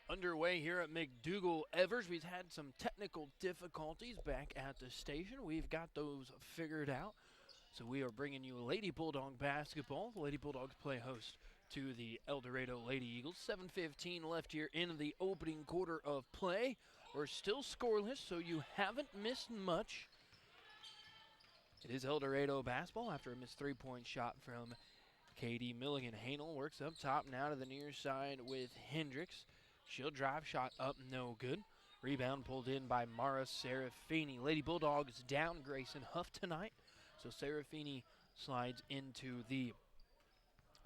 Underway here at McDougal-Evers. We've had some technical difficulties back at the station. We've got those figured out. So we are bringing you Lady Bulldog basketball. The Lady Bulldogs play host to the El Dorado Lady Eagles. 7:15 left here in the opening quarter of play. We're still scoreless, so you haven't missed much. It is El Dorado basketball after a missed three-point shot from Katie Milligan. Hanel works up top now to the near side with Hendricks. She'll drive, shot up, no good. Rebound pulled in by Mara Serafini. Lady Bulldogs down Grayson Huff tonight. So Serafini slides into the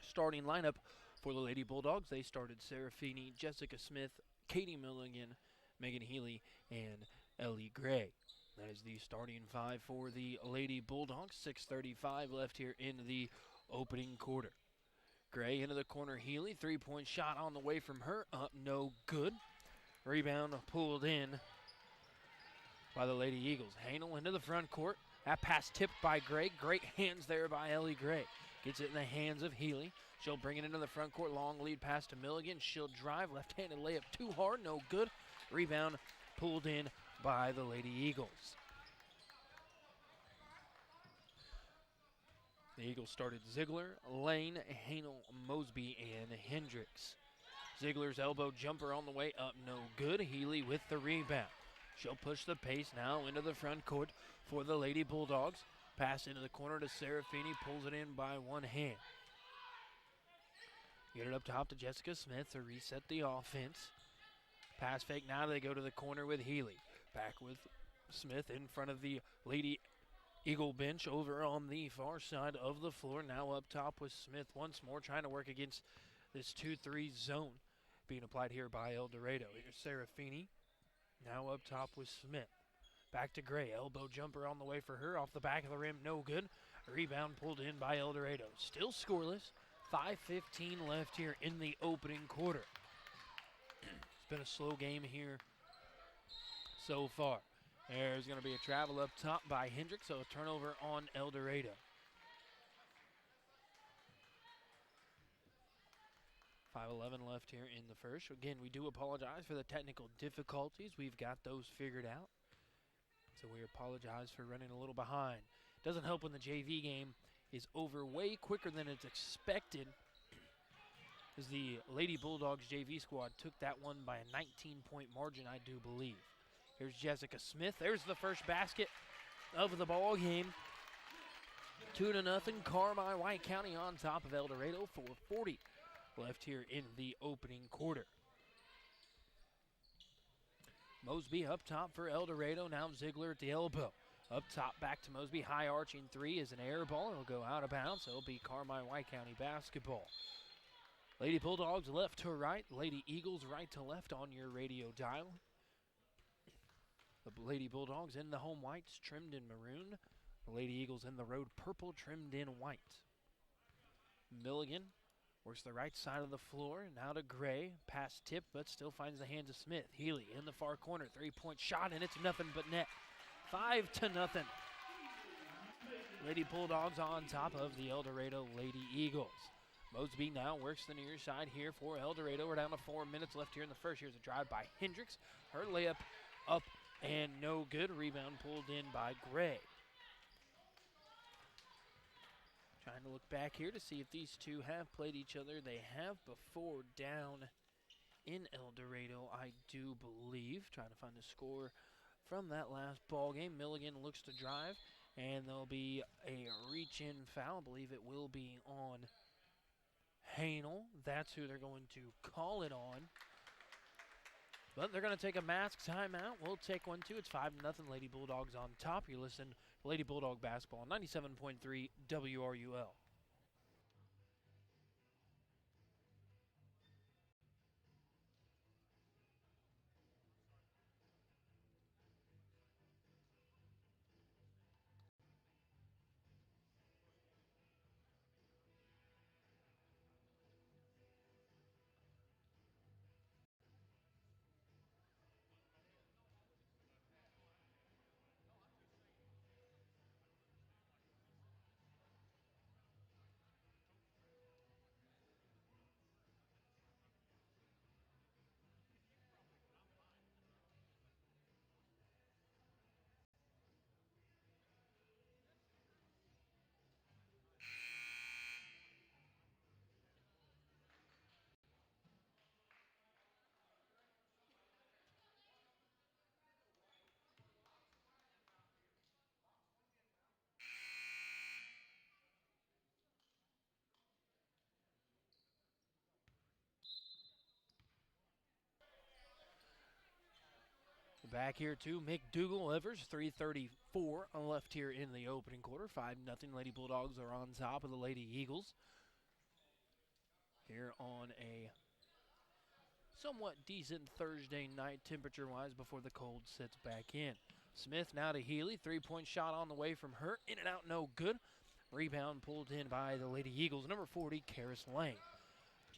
starting lineup for the Lady Bulldogs. They started Serafini, Jessica Smith, Katie Milligan, Megan Healy, and Ellie Gray. That is the starting five for the Lady Bulldogs. 6:35 left here in the opening quarter. Gray into the corner, Healy, three-point shot on the way from her, up no good. Rebound pulled in by the Lady Eagles. Hanel into the front court. That pass tipped by Gray. Great hands there by Ellie Gray. Gets it in the hands of Healy. She'll bring it into the front court. Long lead pass to Milligan. She'll drive. Left-handed layup too hard. No good. Rebound pulled in by the Lady Eagles. The Eagles started Ziegler, Lane, Hanel, Mosby, and Hendricks. Ziegler's elbow jumper on the way up, no good. Healy with the rebound. She'll push the pace now into the front court for the Lady Bulldogs. Pass into the corner to Serafini, pulls it in by one hand. Get it up top to Jessica Smith to reset the offense. Pass fake now, they go to the corner with Healy. Back with Smith in front of the Lady Eagle bench over on the far side of the floor. Now up top with Smith once more, trying to work against this 2-3 zone being applied here by El Dorado. Here's Serafini. Now up top with Smith. Back to Gray. Elbow jumper on the way for her. Off the back of the rim, no good. Rebound pulled in by El Dorado. Still scoreless. 5:15 left here in the opening quarter. It's been a slow game here so far. There's going to be a travel up top by Hendricks, so a turnover on El Dorado. 5:11 left here in the first. Again, we do apologize for the technical difficulties. We've got those figured out. So we apologize for running a little behind. Doesn't help when the JV game is over way quicker than it's expected, as the Lady Bulldogs JV squad took that one by a 19-point margin, I do believe. Here's Jessica Smith. There's the first basket of the ball game. 2-0. Carmi-White County on top of El Dorado. 4:40 left here in the opening quarter. Mosby up top for El Dorado. Now Ziegler at the elbow. Up top, back to Mosby. High arching three is an air ball. It'll go out of bounds. It'll be Carmi-White County basketball. Lady Bulldogs left to right. Lady Eagles right to left on your radio dial. The Lady Bulldogs in the home whites, trimmed in maroon. The Lady Eagles in the road purple, trimmed in white. Milligan works the right side of the floor. Now to Gray. Pass tip, but still finds the hands of Smith. Healy in the far corner. Three-point shot, and it's nothing but net. 5-0. Lady Bulldogs on top of the El Dorado Lady Eagles. Mosby now works the near side here for El Dorado. We're down to 4 minutes left here in the first. Here's a drive by Hendricks. Her layup up And no good. Rebound pulled in by Gray. Trying to look back here to see if these two have played each other. They have before down in El Dorado, I do believe. Trying to find a score from that last ball game. Milligan looks to drive, and there'll be a reach-in foul. I believe it will be on Hanel. That's who they're going to call it on. But they're going to take a mask timeout. We'll take one, too. It's 5-0 Lady Bulldogs on top. You're listening to Lady Bulldog Basketball on 97.3 WRUL. Back here to McDougal Evers, 3:34 left here in the opening quarter. 5-0 Lady Bulldogs are on top of the Lady Eagles. Here on a somewhat decent Thursday night temperature-wise before the cold sets back in. Smith now to Healy. Three-point shot on the way from her. In and out, no good. Rebound pulled in by the Lady Eagles. Number 40, Karis Lane.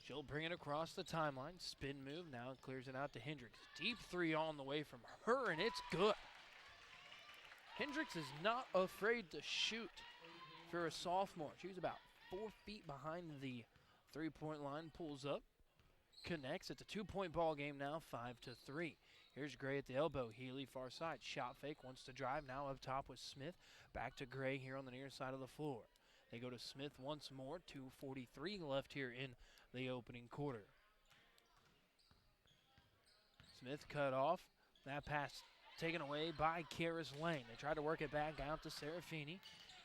She'll bring it across the timeline. Spin move. Now clears it out to Hendricks. Deep three on the way from her, and it's good. Hendricks is not afraid to shoot for a sophomore. She was about 4 feet behind the three-point line. Pulls up. Connects. It's a two-point ball game now, 5-3. Here's Gray at the elbow. Healy far side. Shot fake. Wants to drive. Now up top with Smith. Back to Gray here on the near side of the floor. They go to Smith once more. 2:43 left here in the opening quarter. Smith cut off. That pass taken away by Karis Lane. They tried to work it back out to Serafini.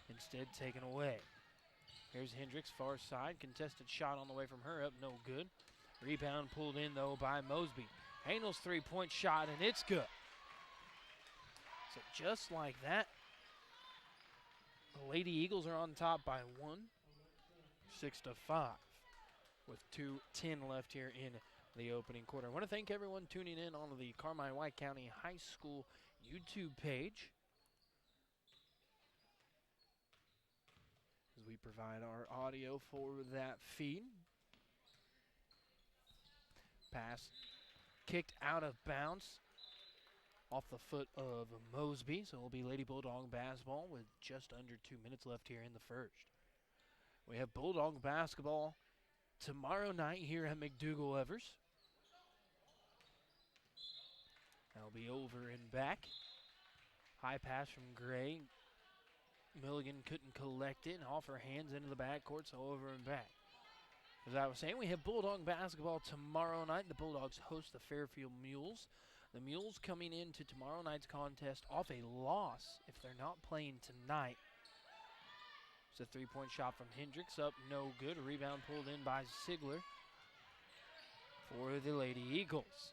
Instead taken away. Here's Hendricks, far side. Contested shot on the way from her. Up, no good. Rebound pulled in, though, by Mosby. Hanel's three-point shot, and it's good. So just like that, the Lady Eagles are on top by 1, 6-5. With 2:10 left here in the opening quarter. I want to thank everyone tuning in on the Carmi-White County High School YouTube page as we provide our audio for that feed. Pass kicked out of bounds off the foot of Mosby, so it'll be Lady Bulldog basketball with just under 2 minutes left here in the first. We have Bulldog basketball tomorrow night here at McDougal Evers. That'll be over and back. High pass from Gray. Milligan couldn't collect it and off her hands into the backcourt, so over and back. As I was saying, we have Bulldog basketball tomorrow night. The Bulldogs host the Fairfield Mules. The Mules coming into tomorrow night's contest off a loss if they're not playing tonight. It's a three-point shot from Hendricks, up no good. A rebound pulled in by Sigler for the Lady Eagles.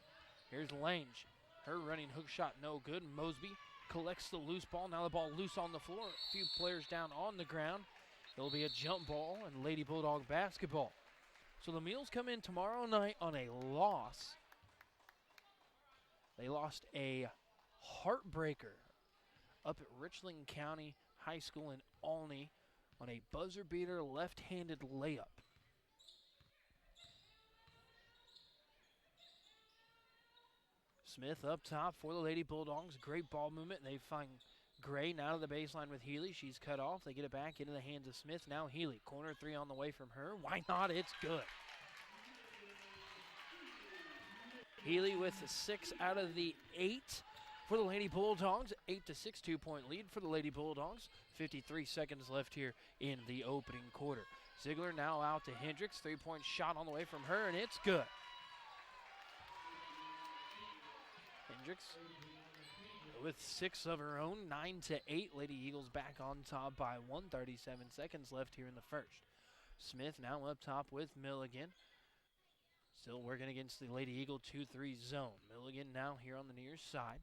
Here's Lange. Her running hook shot no good. Mosby collects the loose ball. Now the ball loose on the floor. A few players down on the ground. It'll be a jump ball and Lady Bulldog basketball. So the Mules come in tomorrow night on a loss. They lost a heartbreaker up at Richland County High School in Olney on a buzzer beater left-handed layup. Smith up top for the Lady Bulldogs. Great ball movement. They find Gray now to the baseline with Healy. She's cut off. They get it back into the hands of Smith. Now Healy. Corner three on the way from her. Why not? It's good. Healy with 6 out of the 8 for the Lady Bulldogs. 8-6, 2-point lead for the Lady Bulldogs. 53 seconds left here in the opening quarter. Ziegler now out to Hendricks. 3-point shot on the way from her, and it's good. Hendricks with 6 of her own, 9-8. Lady Eagles back on top by 1. 37 seconds left here in the first. Smith now up top with Milligan. Still working against the Lady Eagle 2-3 zone. Milligan now here on the near side.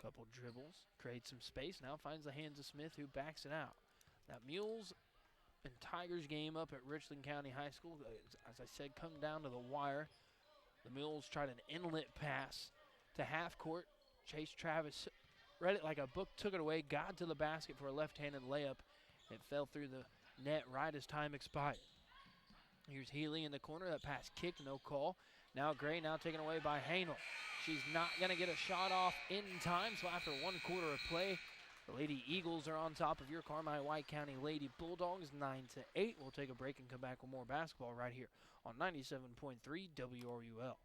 Couple dribbles, creates some space, now finds the hands of Smith, who backs it out. That Mules and Tigers game up at Richland County High School, as I said, come down to the wire. The Mules tried an inlet pass to half court. Chase Travis read it like a book, took it away, got to the basket for a left-handed layup. It fell through the net right as time expired. Here's Healy in the corner. That pass kicked, no call. Now Gray now taken away by Hanel. She's not going to get a shot off in time, so after 1 quarter of play, the Lady Eagles are on top of your Carmi-White County Lady Bulldogs, 9-8. We'll take a break and come back with more basketball right here on 97.3 WRUL.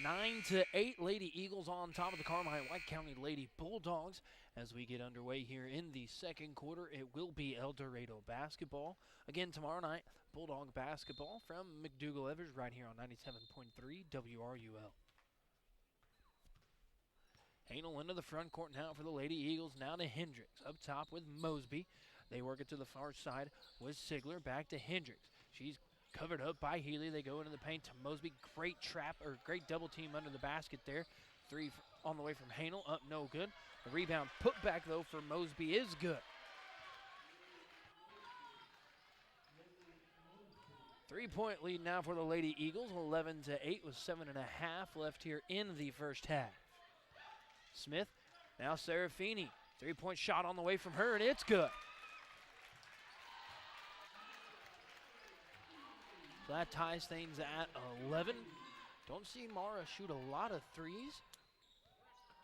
Nine to 8, Lady Eagles on top of the Carmi-White County Lady Bulldogs. As we get underway here in the second quarter, it will be El Dorado basketball. Again, tomorrow night, Bulldog basketball from McDougal-Evers right here on 97.3 WRUL. Hanel into the front court now for the Lady Eagles. Now to Hendricks. Up top with Mosby. They work it to the far side with Ziegler. Back to Hendricks. She's covered up by Healy. They go into the paint to Mosby. Great trap, or great double team under the basket there. 3 on the way from Hanel. Up, no good. The rebound put back, though, for Mosby is good. 3-point lead now for the Lady Eagles. 11-8 with 7.5 left here in the first half. Smith, now Serafini. 3-point shot on the way from her, and it's good. So that ties things at 11. Don't see Mara shoot a lot of threes,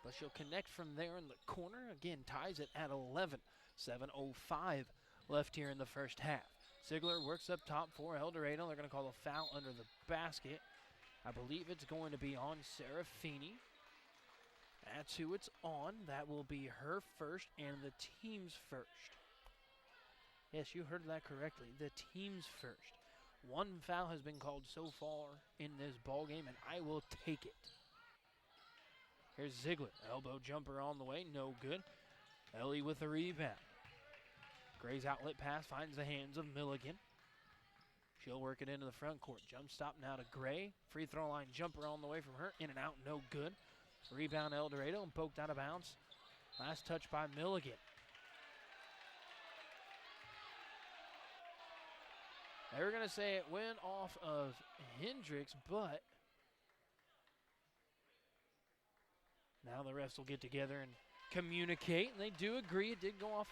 but she'll connect from there in the corner. Again, ties it at 11. 7:05 left here in the first half. Ziegler works up top for El Dorado. They're going to call a foul under the basket. I believe it's going to be on Serafini. That's who it's on. That will be her first and the team's first. Yes, you heard that correctly. The team's first. 1 foul has been called so far in this ball game, and I will take it. Here's Ziegler. Elbow jumper on the way. No good. Ellie with the rebound. Gray's outlet pass finds the hands of Milligan. She'll work it into the front court. Jump stop now to Gray. Free throw line jumper on the way from her. In and out, no good. Rebound El Dorado and poked out of bounds. Last touch by Milligan. They were going to say it went off of Hendricks, but now the refs will get together and communicate, and they do agree it did go off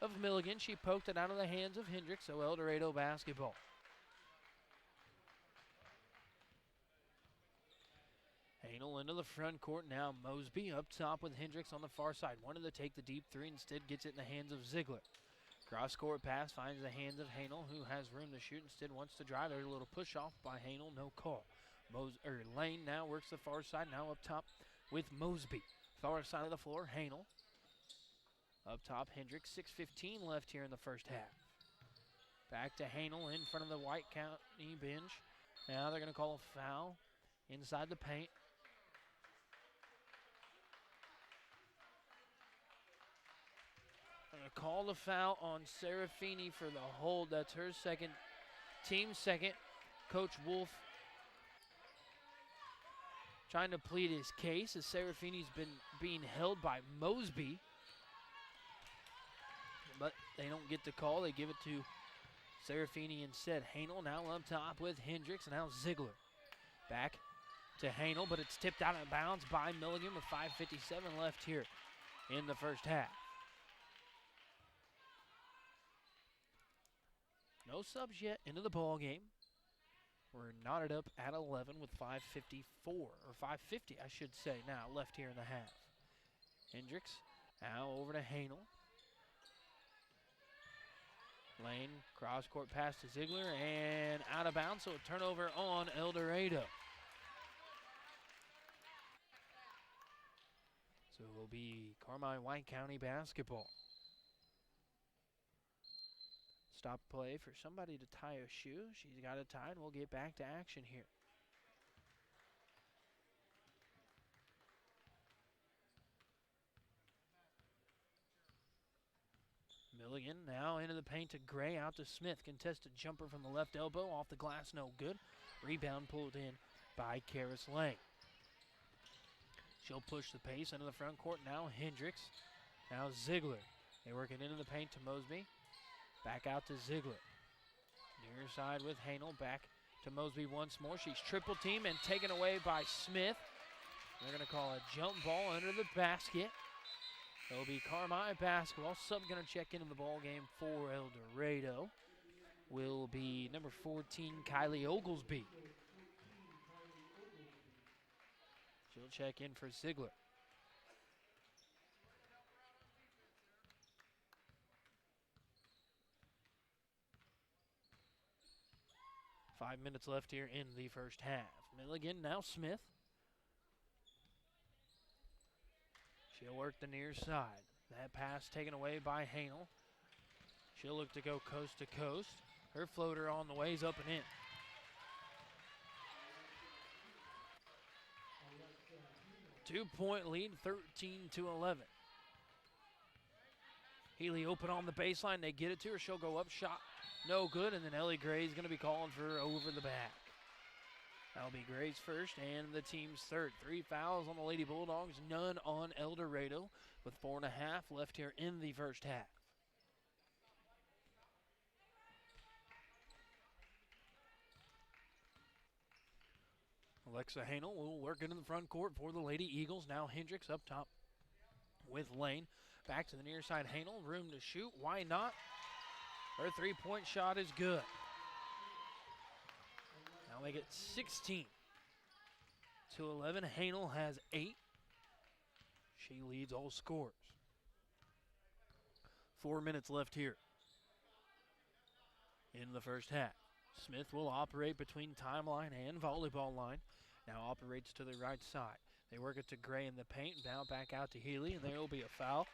of Milligan. She poked it out of the hands of Hendricks, so El Dorado basketball. Hanel into the front court now. Mosby up top with Hendricks on the far side. Wanted to take the deep three, instead gets it in the hands of Ziegler. Cross-court pass finds the hands of Hanel, who has room to shoot. Instead wants to drive. There's a little push-off by Hanel, no call. Lane now works the far side, now up top with Mosby. Far side of the floor, Hanel. Up top, Hendricks. 6:15 left here in the first half. Back to Hanel in front of the White County bench. Now they're going to call a foul inside the paint. Call the foul on Serafini for the hold. That's her second, team second. Coach Wolf trying to plead his case as Serafini's been being held by Mosby. But they don't get the call. They give it to Serafini instead. Hanel now up top with Hendricks. Now Ziegler. Back to Hanel, but it's tipped out of bounds by Milligan with 5:57 left here in the first half. No subs yet into the ball game. We're knotted up at 11 with 5:54, or 5:50, I should say, now left here in the half. Hendricks now over to Hanel. Lane, cross-court pass to Ziegler, and out of bounds, so a turnover on El Dorado. So it will be Carmi-White County basketball. Stop play for somebody to tie a shoe. She's got it tied. We'll get back to action here. Milligan now into the paint to Gray, out to Smith. Contested jumper from the left elbow, off the glass, no good. Rebound pulled in by Karis Lane. She'll push the pace into the front court. Now Hendricks, now Ziegler. They work it into the paint to Mosby. Back out to Ziegler. Near side with Hanel, back to Mosby once more. She's triple teamed and taken away by Smith. They're going to call a jump ball under the basket. It'll be Carmi basketball. Sub going to check into the ball game for El Dorado. Will be number 14, Kylie Oglesby. She'll check in for Ziegler. Five minutes left here in the first half. Milligan, now Smith. She'll work the near side. That pass taken away by Hanel. She'll look to go coast to coast. Her floater on the way is up and in. Two-point lead, 13-11. Healy open on the baseline. They get it to her. She'll go up, shot no good, and then Ellie Gray's going to be calling for over the back. That'll be Gray's first and the team's third. 3 fouls on the Lady Bulldogs, none on El Dorado, with 4.5 left here in the first half. Alexa Hanel will work it in the front court for the Lady Eagles. Now Hendricks up top with Lane. Back to the near side, Hanel, room to shoot. Why not? Her three-point shot is good. Now they get 16-11. Hanel has 8. She leads all scores. 4 minutes left here in the first half. Smith will operate between timeline and volleyball line. Now operates to the right side. They work it to Gray in the paint. Now back out to Healy, and there will be a foul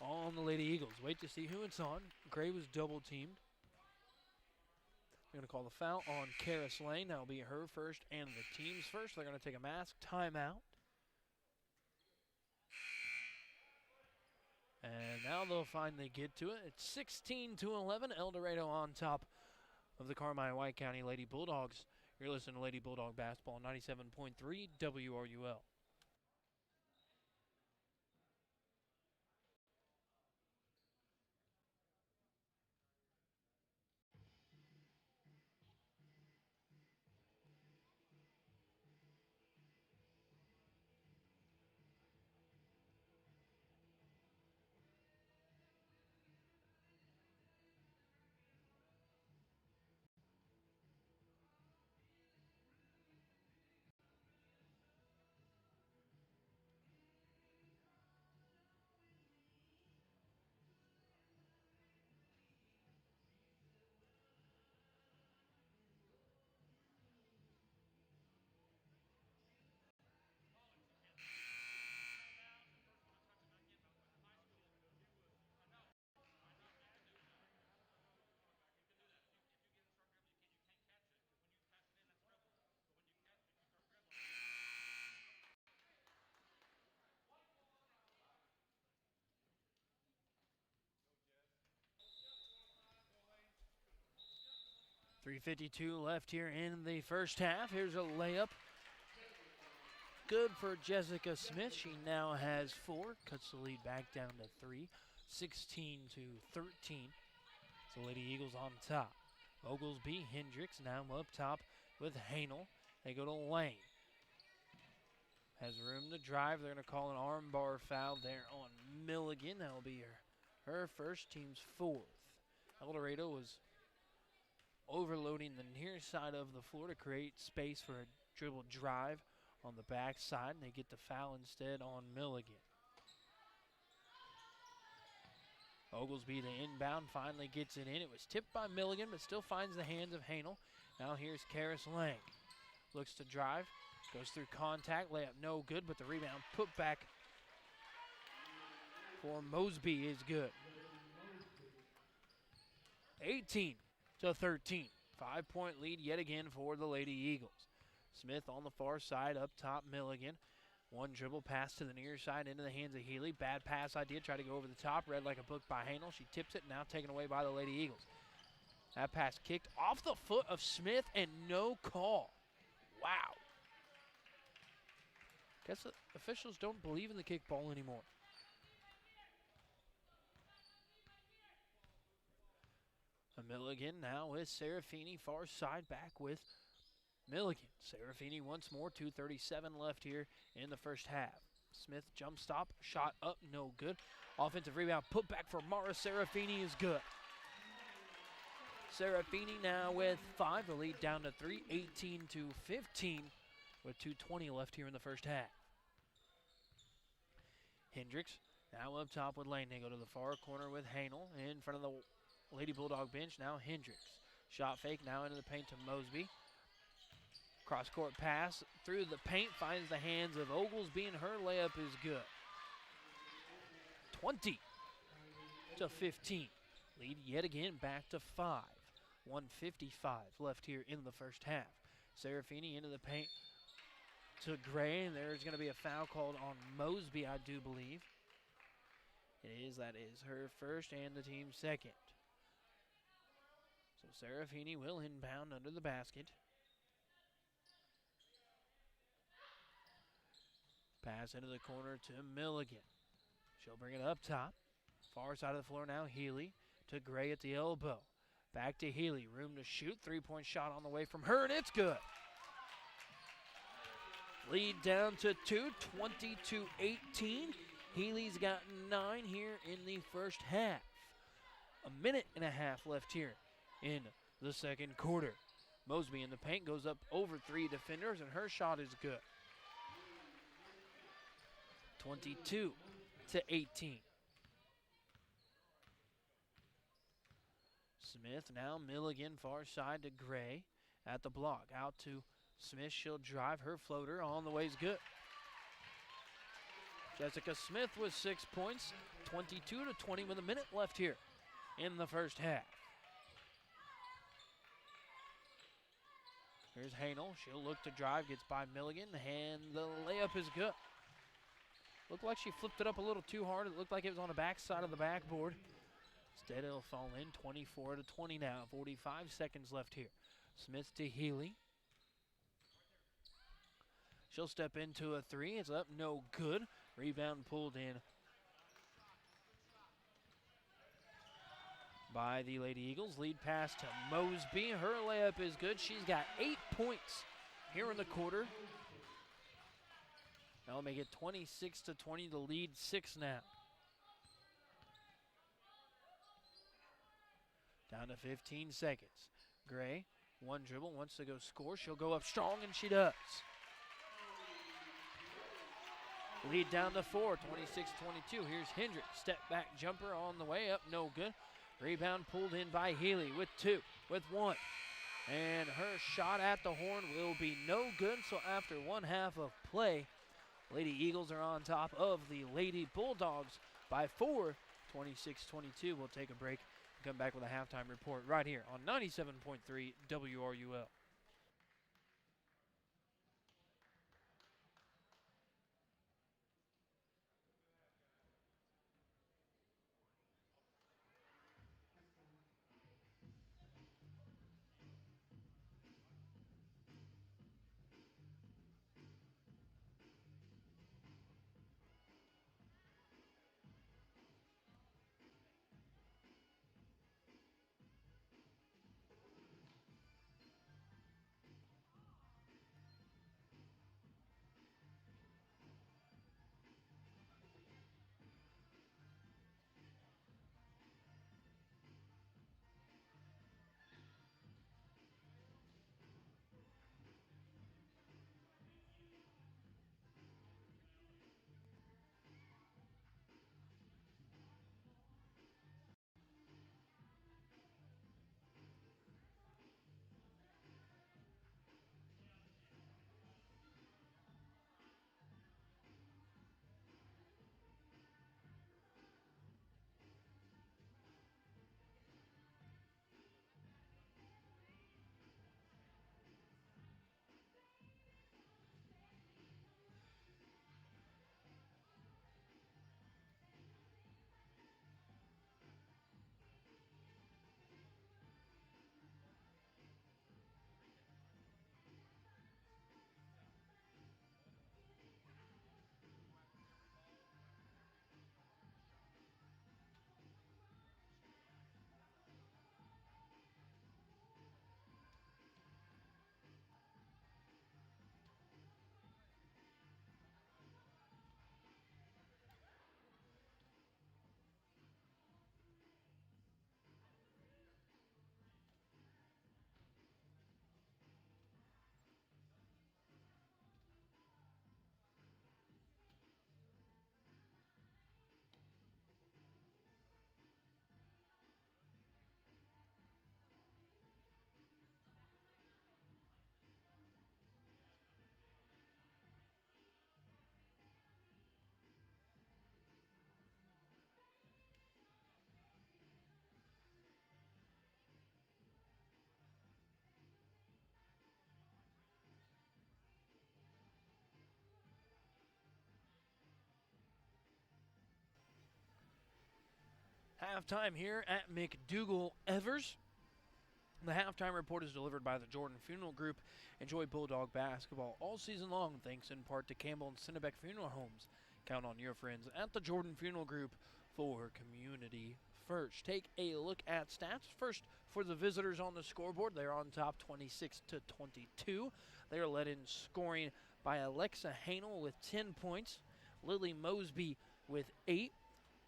on the Lady Eagles. Wait to see who it's on. Gray was double teamed. They're going to call the foul on Karis Lane. That'll be her first and the team's first. They're going to take a mask timeout. And now they'll finally get to it. It's 16-11. El Dorado on top of the Carmi-White County Lady Bulldogs. You're listening to Lady Bulldog Basketball, 97.3 WRUL. 3:52 left here in the first half. Here's a layup. Good for Jessica Smith. She now has 4. Cuts the lead back down to 3. 16-13. So Lady Eagles on top. Oglesby, Hendricks now up top with Hanel. They go to Lane. Has room to drive. They're going to call an armbar foul there on Milligan. That will be her first, team's 4th. El Dorado was overloading the near side of the floor to create space for a dribble drive on the back side, and they get the foul instead on Milligan. Oglesby, the inbound, finally gets it in. It was tipped by Milligan, but still finds the hands of Hanel. Now here's Karis Lang. Looks to drive, goes through contact, layup no good, but the rebound put back for Mosby is good. 18-13. 5-point lead yet again for the Lady Eagles. Smith on the far side, up top, Milligan. One dribble pass to the near side into the hands of Healy. Bad pass idea, tried to go over the top, read like a book by Hanel. She tips it, now taken away by the Lady Eagles. That pass kicked off the foot of Smith and no call. Wow. Guess the officials don't believe in the kickball anymore. Milligan now with Serafini, far side back with Milligan. Serafini once more, 2:37 left here in the first half. Smith jump stop, shot up, no good. Offensive rebound, put back for Mara Serafini is good. Serafini now with 5, the lead down to 3, 18-15 with 2:20 left here in the first half. Hendricks now up top with Lane. They go to the far corner with Hanel in front of the Lady Bulldog bench. Now Hendricks. Shot fake now into the paint to Mosby. Cross-court pass through the paint, finds the hands of Oglesby, and her layup is good. 20-15. Lead yet again back to 5. 1:55 left here in the first half. Serafini into the paint to Gray, and there's going to be a foul called on Mosby, I do believe. That is her first and the team's second. So Serafini will inbound under the basket. Pass into the corner to Milligan. She'll bring it up top. Far side of the floor now, Healy to Gray at the elbow. Back to Healy, room to shoot. 3-point shot on the way from her, and it's good. Lead down to 2, 20-18. Healy's got 9 here in the first half. A minute and a half left here in the second quarter. Mosby in the paint goes up over 3 defenders, and her shot is good. 22-18. Smith now, Milligan far side to Gray at the block. Out to Smith, she'll drive, her floater on the way is good. Jessica Smith with 6 points, 22-20 with a minute left here in the first half. Here's Hanel, she'll look to drive, gets by Milligan, and the layup is good. Looked like she flipped it up a little too hard. It looked like it was on the back side of the backboard. Instead, it'll fall in 24-20 now. 45 seconds left here. Smith to Healy. She'll step into a 3. It's up, no good. Rebound pulled in by the Lady Eagles. Lead pass to Mosby. Her layup is good. She's got 8 points here in the quarter. That'll make it 26-20. The lead 6 now. Down to 15 seconds. Gray, one dribble, wants to go score. She'll go up strong, and she does. Lead down to 4, 26-22. Here's Hendricks. Step back jumper on the way up, no good. Rebound pulled in by Healy with 2, with 1. And her shot at the horn will be no good. So after one half of play, Lady Eagles are on top of the Lady Bulldogs by 4, 26-22. We'll take a break and come back with a halftime report right here on 97.3 WRUL. halftime here at McDougal-Evers. The halftime report is delivered by the Jordan Funeral Group. Enjoy Bulldog basketball all season long, thanks in part to Campbell and Cinnebeck Funeral Homes. Count on your friends at the Jordan Funeral Group for community first. Take a look at stats. First, for the visitors on the scoreboard, they're on top 26-22. They are led in scoring by Alexa Hanel with 10 points, Lily Mosby with 8,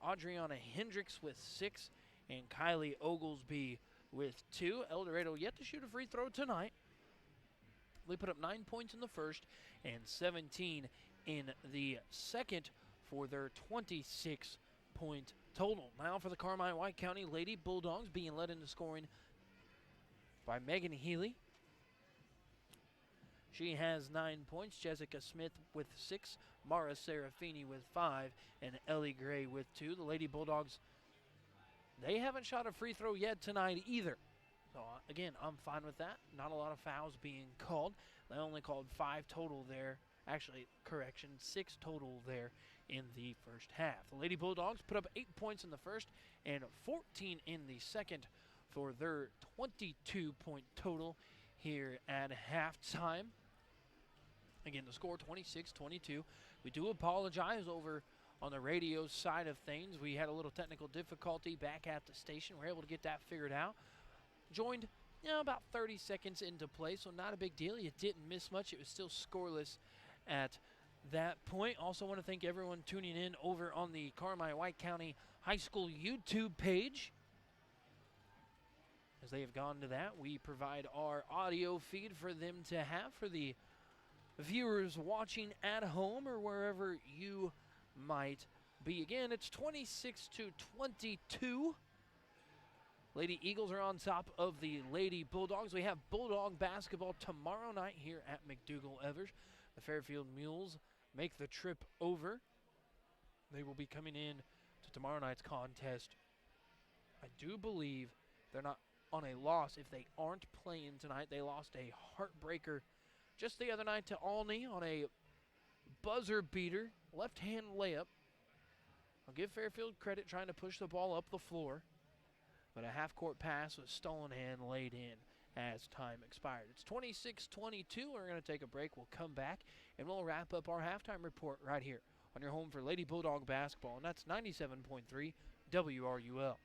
Adriana Hendricks with 6, and Kylie Oglesby with 2. El Dorado yet to shoot a free throw tonight. They put up 9 points in the first and 17 in the second for their 26-point total. Now for the Carmi-White County Lady Bulldogs, being led into scoring by Megan Healy. She has 9 points. Jessica Smith with 6, Mara Serafini with 5, and Ellie Gray with 2. The Lady Bulldogs, they haven't shot a free throw yet tonight either. So, again, I'm fine with that. Not a lot of fouls being called. They only called 5 total there. Actually, correction, 6 total there in the first half. The Lady Bulldogs put up 8 points in the first and 14 in the second for their 22-point total here at halftime. Again, the score 26-22. We do apologize over on the radio side of things. We had a little technical difficulty back at the station. We're able to get that figured out. Joined about 30 seconds into play, so not a big deal. You didn't miss much. It was still scoreless at that point. Also want to thank everyone tuning in over on the Carmi-White County High School YouTube page. As they have gone to that, we provide our audio feed for them to have for the viewers watching at home or wherever you might be. Again, it's 26-22. Lady Eagles are on top of the Lady Bulldogs. We have Bulldog basketball tomorrow night here at McDougal-Evers. The Fairfield Mules make the trip over. They will be coming in to tomorrow night's contest. I do believe they're not on a loss. If they aren't playing tonight, they lost a heartbreaker just the other night to Olney on a buzzer beater, left-hand layup. I'll give Fairfield credit trying to push the ball up the floor, but a half-court pass was stolen and laid in as time expired. It's 26-22. We're going to take a break. We'll come back, and we'll wrap up our halftime report right here on your home for Lady Bulldog basketball, and that's 97.3 WRUL.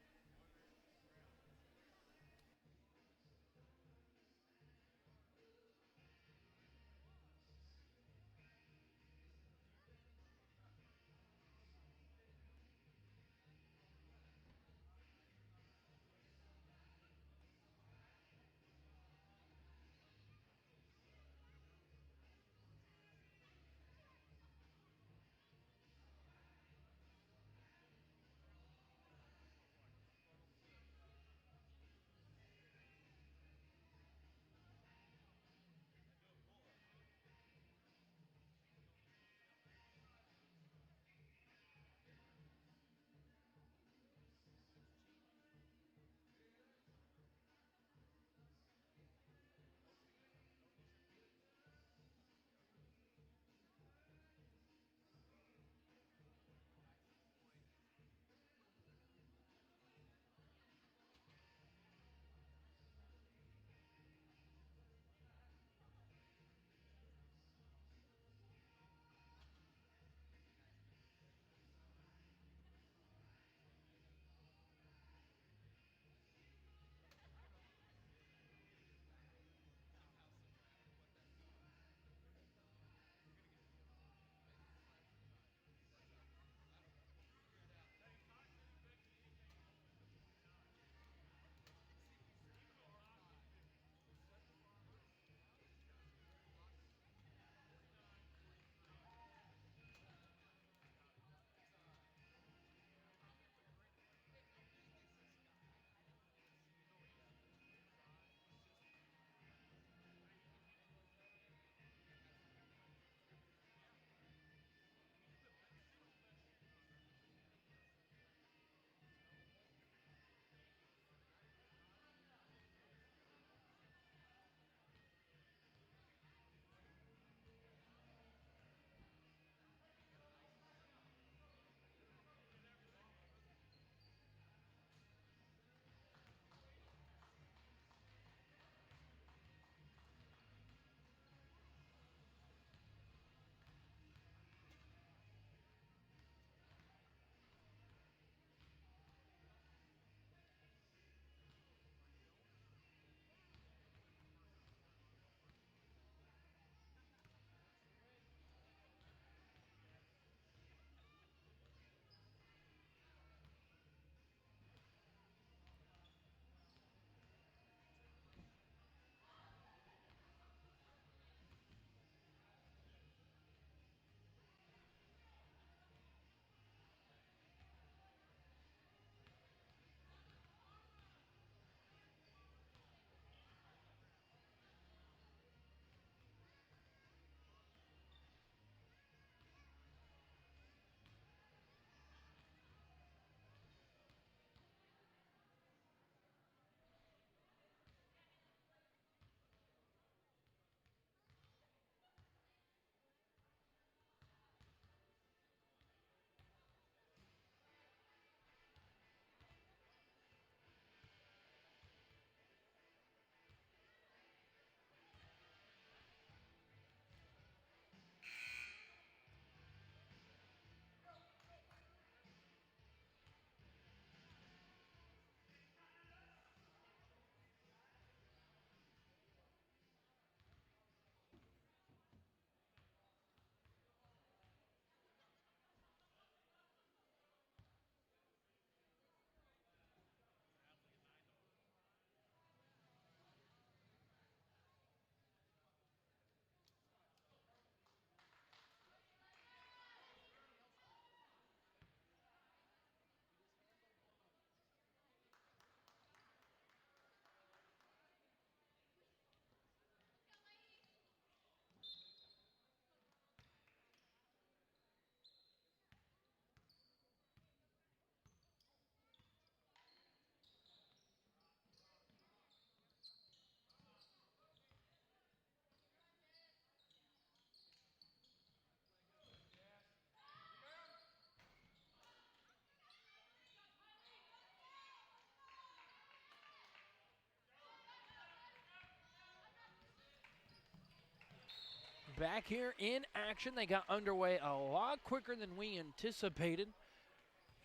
back here in action. They got underway a lot quicker than we anticipated.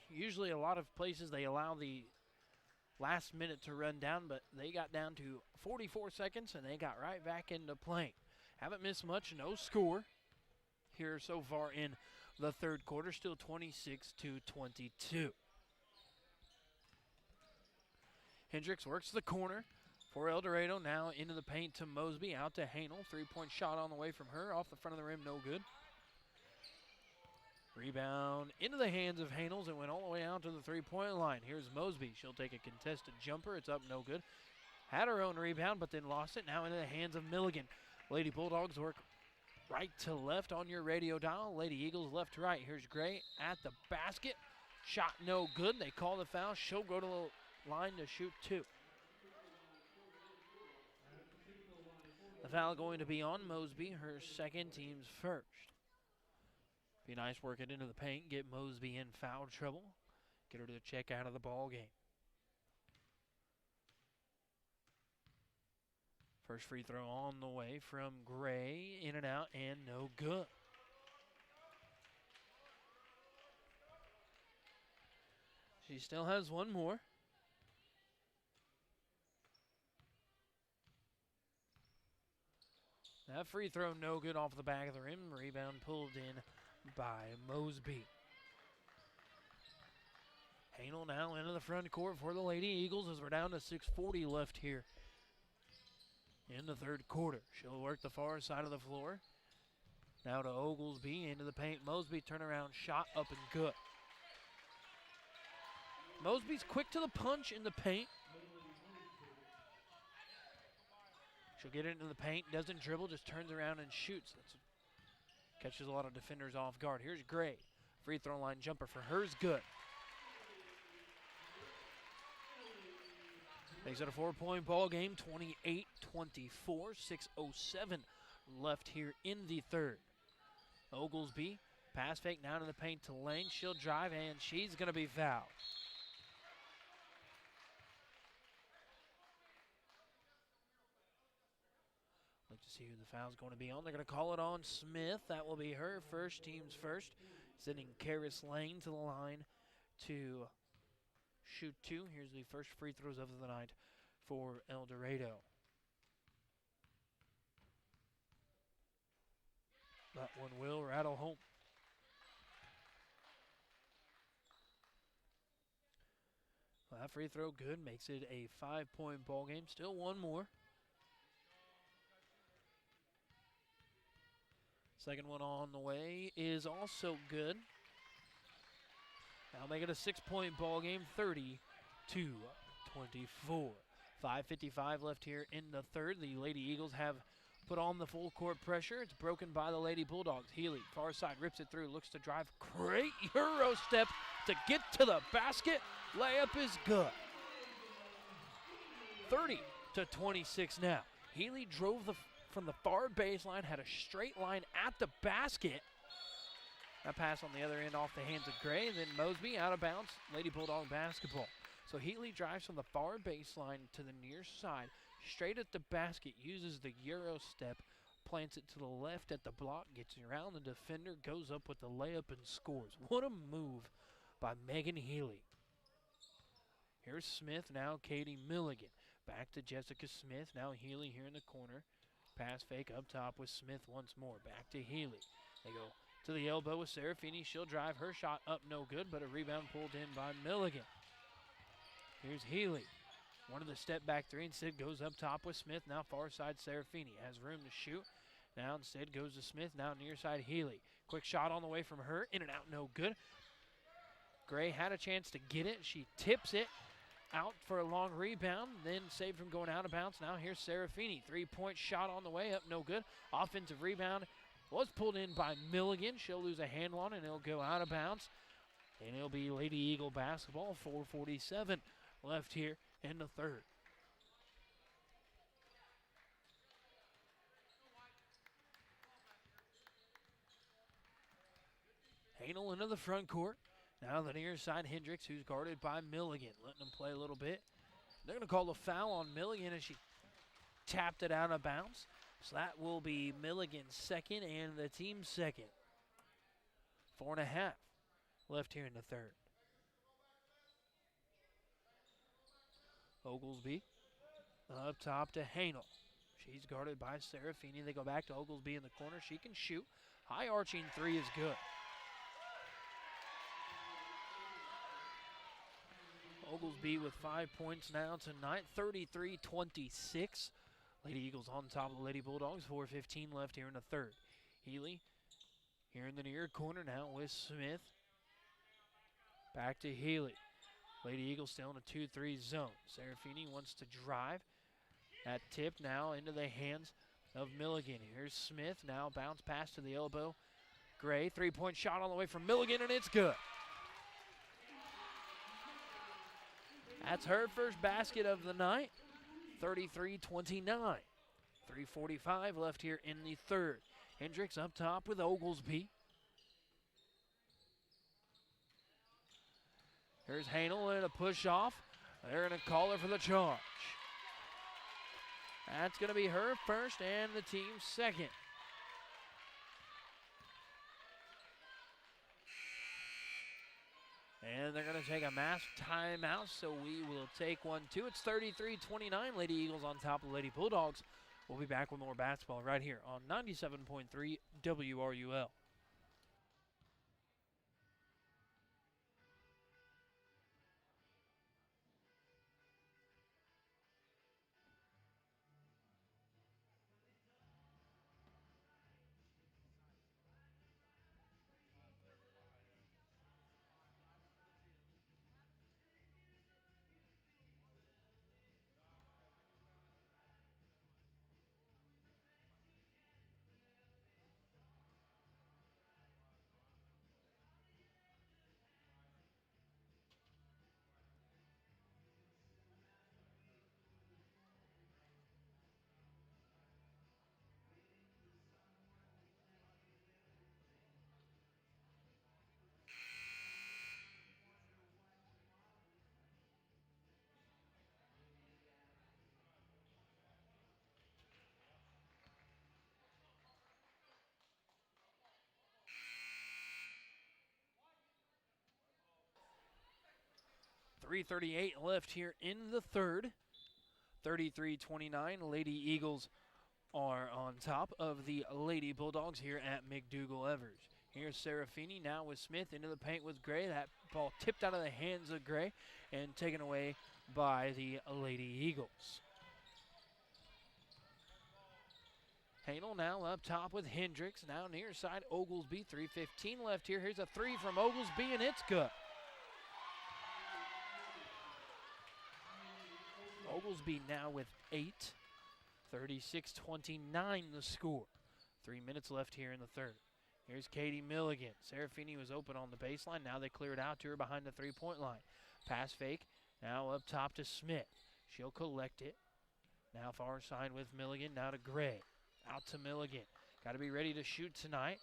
Usually a lot of places they allow the last minute to run down, but they got down to 44 seconds and they got right back into playing. Haven't missed much, no score here so far in the third quarter, still 26-22. Hendricks works the corner for El Dorado, now into the paint to Mosby, out to Hanel. Three-point shot on the way from her, off the front of the rim, no good. Rebound into the hands of Hanels and went all the way out to the three-point line. Here's Mosby. She'll take a contested jumper. It's up, no good. Had her own rebound, but then lost it. Now into the hands of Milligan. Lady Bulldogs work right to left on your radio dial. Lady Eagles left to right. Here's Gray at the basket. Shot no good. They call the foul. She'll go to the line to shoot two. The foul going to be on Mosby, her second, team's first. Be nice working into the paint, get Mosby in foul trouble, get her to check out of the ball game. First free throw on the way from Gray, in and out, and no good. She still has one more. That free throw no good off the back of the rim. Rebound pulled in by Mosby. Hanel now into the front court for the Lady Eagles as we're down to 6:40 left here in the third quarter. She'll work the far side of the floor. Now to Oglesby into the paint. Mosby turnaround shot up and good. Mosby's quick to the punch in the paint. She'll get into the paint, doesn't dribble, just turns around and shoots. Catches a lot of defenders off guard. Here's Gray. Free throw line jumper for her is good. Makes it a 4-point ball game, 28-24, 6:07 left here in the third. Oglesby, pass fake down in the paint to Lane. She'll drive, and she's going to be fouled. Look to see who the foul's going to be on. They're going to call it on Smith. That will be her first, team's first. Sending Karis Lane to the line to shoot two. Here's the first free throws of the night for El Dorado. That one will rattle home. Well, that free throw good, makes it a 5-point ball game. Still one more. Second one on the way is also good. Now make it a 6-point ball game, 30-24. 5:55 left here in the third. The Lady Eagles have put on the full court pressure. It's broken by the Lady Bulldogs. Healy, far side, rips it through, looks to drive. Great Euro step to get to the basket. Layup is good. 30-26 now. Healy drove from the far baseline, had a straight line at the basket. That pass on the other end off the hands of Gray, and then Mosby out of bounds. Lady Bulldog basketball. So Healy drives from the far baseline to the near side, straight at the basket, uses the Euro step, plants it to the left at the block, gets around the defender, goes up with the layup and scores. What a move by Megan Healy. Here's Smith, now Katie Milligan. Back to Jessica Smith, now Healy here in the corner. Pass fake up top with Smith once more. Back to Healy. They go to the elbow with Serafini. She'll drive, her shot up no good, but a rebound pulled in by Milligan. Here's Healy. Wanted the step back three, instead goes up top with Smith. Now far side Serafini has room to shoot. Now instead goes to Smith. Now near side Healy. Quick shot on the way from her. In and out, no good. Gray had a chance to get it. She tips it out for a long rebound, then saved from going out of bounds. Now here's Serafini. 3-point shot on the way, up no good. Offensive rebound was pulled in by Milligan. She'll lose a handle on it, and it'll go out of bounds. And it'll be Lady Eagle basketball. 4:47 left here in the third. Hanel into the front court. Now the near side Hendricks, who's guarded by Milligan, letting him play a little bit. They're going to call the foul on Milligan as she tapped it out of bounds. So that will be Milligan's second and the team's second. 4.5 left here in the third. Oglesby up top to Hanel. She's guarded by Serafini. They go back to Oglesby in the corner. She can shoot. High arching three is good. Oglesby with 5 points now tonight, 33-26. Lady Eagles on top of the Lady Bulldogs, 4:15 left here in the third. Healy here in the near corner now with Smith. Back to Healy. Lady Eagles still in a 2-3 zone. Serafini wants to drive. That tip now into the hands of Milligan. Here's Smith, now bounce pass to the elbow. Gray, three-point shot on the way from Milligan, and it's good. That's her first basket of the night, 33-29. 3:45 left here in the third. Hendricks up top with Oglesby. Here's Hanel and a push off. They're going to call her for the charge. That's going to be her first and the team's second. And they're going to take a mass timeout, so we will take one too. It's 33-29, Lady Eagles on top of Lady Bulldogs. We'll be back with more basketball right here on 97.3 WRUL. .338 left here in the third. 33-29, Lady Eagles are on top of the Lady Bulldogs here at McDougal-Evers. Here's Serafini now with Smith into the paint with Gray. That ball tipped out of the hands of Gray and taken away by the Lady Eagles. Hanel now up top with Hendricks. Now near side Oglesby. 3:15 left here. Here's a three from Oglesby, and it's good. Oglesby now with 8. 36-29 the score. 3 minutes left here in the third. Here's Katie Milligan. Serafini was open on the baseline. Now they clear it out to her behind the three-point line. Pass fake. Now up top to Smith. She'll collect it. Now far side with Milligan. Now to Gray. Out to Milligan. Got to be ready to shoot tonight.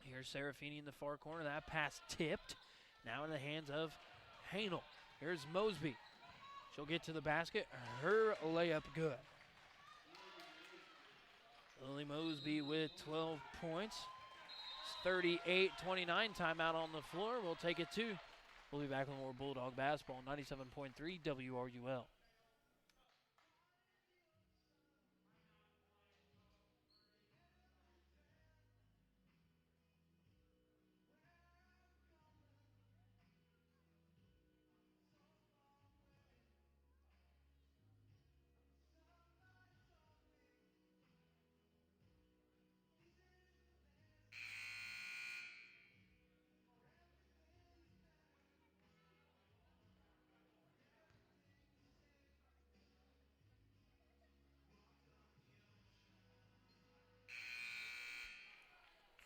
Here's Serafini in the far corner. That pass tipped. Now in the hands of Hanel. Here's Mosby. She'll get to the basket. Her layup good. Lily Mosby with 12 points. It's 38-29. Timeout on the floor. We'll take it too. We'll be back with more Bulldog basketball. 97.3 WRUL.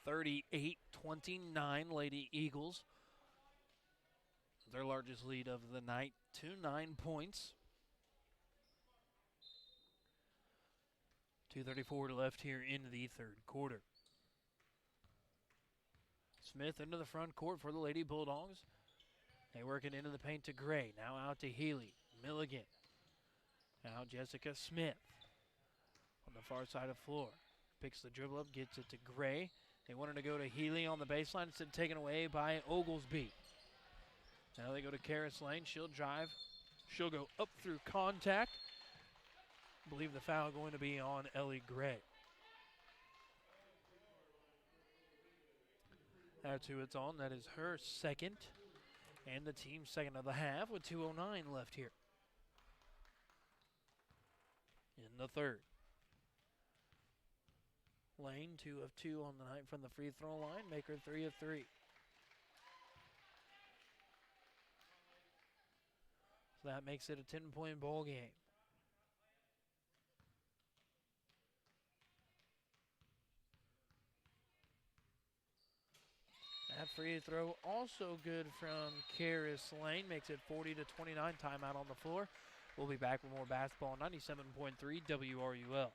.38-29 Lady Eagles. Their largest lead of the night to 9 points. 2:34 left here in the third quarter. Smith into the front court for the Lady Bulldogs. They work it into the paint to Gray. Now out to Healy. Milligan. Now Jessica Smith. on the far side of the floor. Picks the dribble up, gets it to Gray. They wanted to go to Healy on the baseline, instead taken away by Oglesby. Now they go to Karis Lane. She'll drive. She'll go up through contact. I believe the foul going to be on Ellie Gray. That's who it's on. That is her second and the team's second of the half with 2:09 left here in the third. Lane, 2 of 2 on the night from the free throw line. Make her 3 of 3. So that makes it a 10-point ball game. That free throw also good from Karis Lane. Makes it 40-29. Timeout on the floor. We'll be back with more basketball on 97.3 WRUL.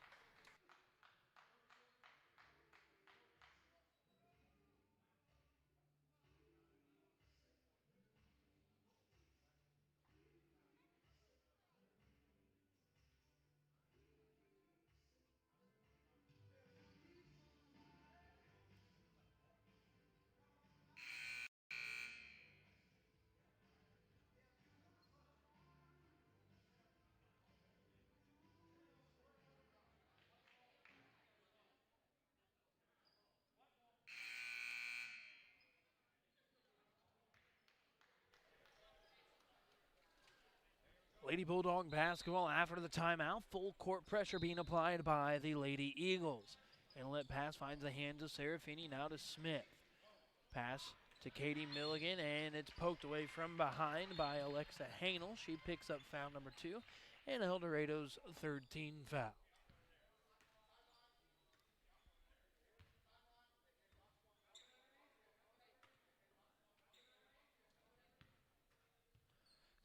Lady Bulldog basketball after the timeout. Full court pressure being applied by the Lady Eagles. Inlet pass finds the hands of Serafini, now to Smith. Pass to Katie Milligan, and it's poked away from behind by Alexa Hanel. She picks up foul number 2, and El Dorado's third team foul.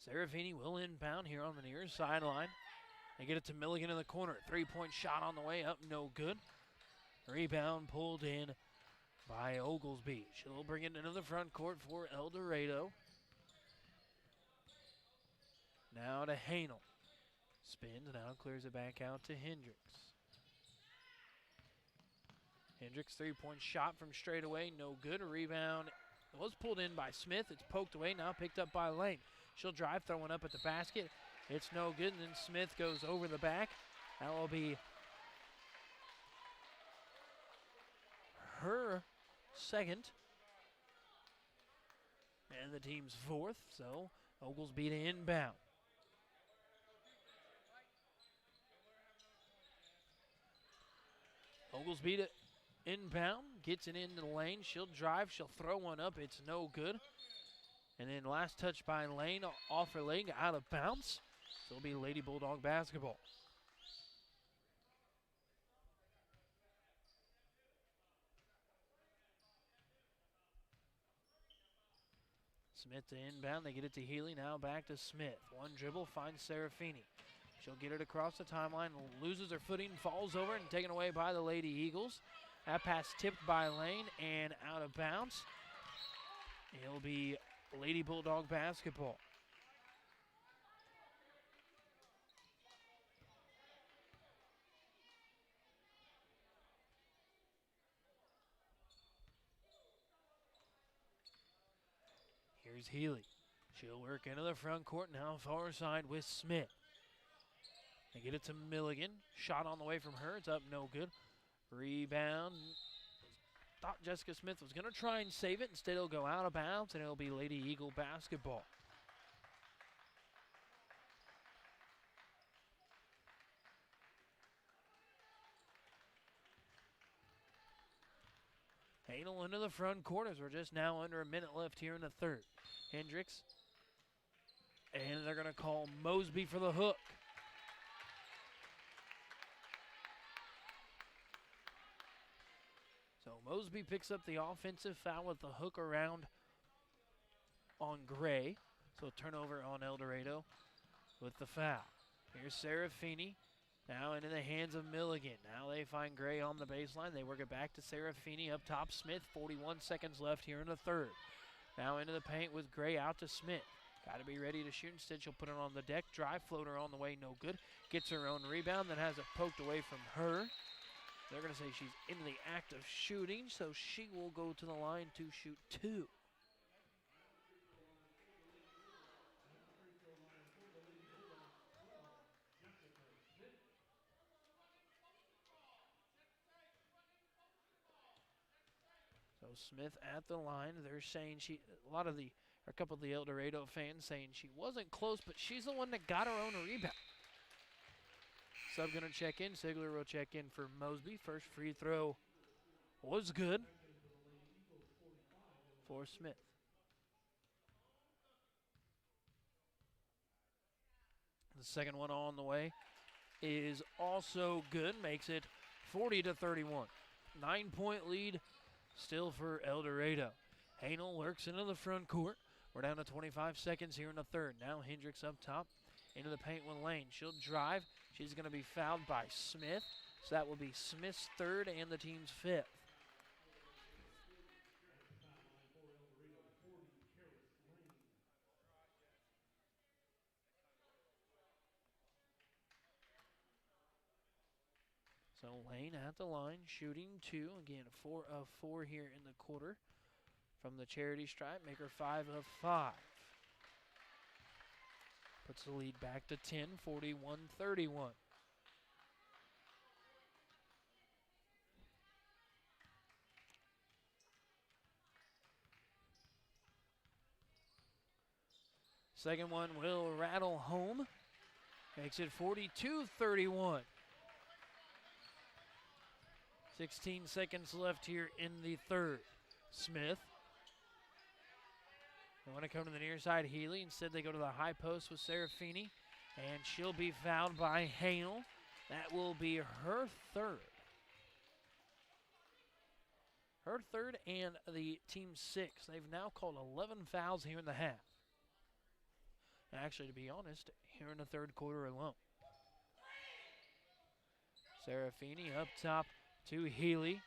Serafini will inbound here on the near sideline. They get it to Milligan in the corner. 3-point shot on the way up, no good. Rebound pulled in by Oglesby. She'll bring it into the front court for El Dorado. Now to Hanel. Spins, now clears it back out to Hendricks. Hendricks 3-point shot from straight away, no good. A rebound was pulled in by Smith. It's poked away, now picked up by Lane. She'll drive, throwing up at the basket. It's no good, and then Smith goes over the back. That will be her second and the team's fourth, so Oglesby to inbound. Oglesby to inbound, gets it into the lane. She'll drive, she'll throw one up. It's no good. And then last touch by Lane, off her leg, out of bounds. So it'll be Lady Bulldog basketball. Smith to inbound. They get it to Healy. Now back to Smith. One dribble, finds Serafini. She'll get it across the timeline, loses her footing, falls over, and taken away by the Lady Eagles. That pass tipped by Lane and out of bounds. It'll be Lady Bulldog basketball. Here's Healy. She'll work into the front court, now far side with Smith. They get it to Milligan. Shot on the way from her. It's up, no good. Rebound. Thought Jessica Smith was going to try and save it. Instead, it'll go out of bounds, and it'll be Lady Eagle basketball. Hanel into the front court as we're just now under a minute left here in the third. Hendricks. And they're going to call Mosby for the hook. So Mosby picks up the offensive foul with the hook around on Gray. So a turnover on El Dorado with the foul. Here's Serafini. Now into the hands of Milligan. Now they find Gray on the baseline. They work it back to Serafini. Up top, Smith. 41 seconds left here in the third. Now into the paint with Gray out to Smith. Got to be ready to shoot. Instead, she'll put it on the deck. Drive floater on the way, no good. Gets her own rebound, then has it poked away from her. They're going to say she's in the act of shooting, so she will go to the line to shoot 2. So Smith at the line. They're saying a couple of the El Dorado fans saying she wasn't close, but she's the one that got her own rebound. Sub going to check in. Sigler will check in for Mosby. First free throw was good for Smith. The second one on the way is also good. Makes it 40-31. 9-point lead still for El Dorado. Hanel works into the front court. We're down to 25 seconds here in the third. Now Hendricks up top into the paint with Lane. She'll drive. She's going to be fouled by Smith. So that will be Smith's third and the team's 5th. So Lane at the line, shooting 2. Again, 4 of 4 here in the quarter from the charity stripe. Make her 5 of 5. Puts the lead back to 10, 41-31. Second one will rattle home. Makes it 42-31. 16 seconds left here in the third. Smith. They want to come to the near side, Healy. Instead, they go to the high post with Serafini. And she'll be fouled by Hale. That will be her third. Her third and the team's 6th. They've now called 11 fouls here in the half. Actually, to be honest, here in the third quarter alone. Serafini up top to Healy.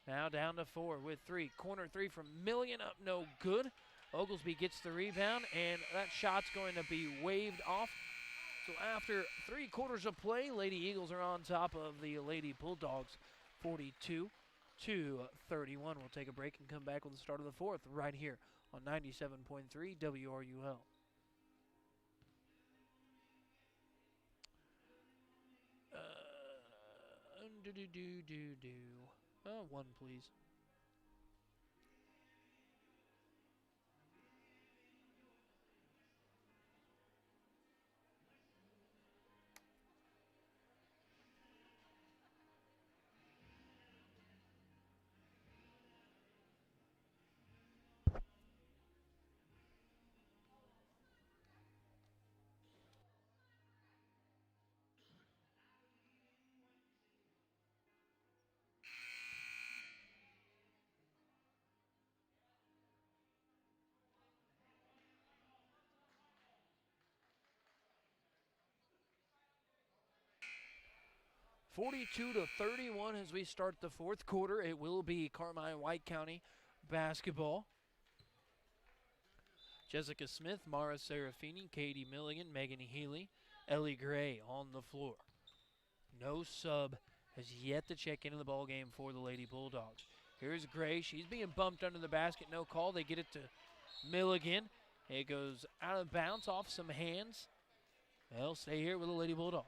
Now down to 4 with 3. Corner 3 from Million, up no good. Oglesby gets the rebound, and that shot's going to be waved off. So after 3 quarters of play, Lady Eagles are on top of the Lady Bulldogs, 42-31. We'll take a break and come back with the start of the fourth right here on 97.3 WRUL. One, please. (42-31) as we start the fourth quarter. It will be Carmi-White County basketball. Jessica Smith, Mara Serafini, Katie Milligan, Megan Healy, Ellie Gray on the floor. No sub has yet to check into the ball game for the Lady Bulldogs. Here's Gray. She's being bumped under the basket. No call. They get it to Milligan. It goes out of bounds off some hands. They'll stay here with the Lady Bulldogs.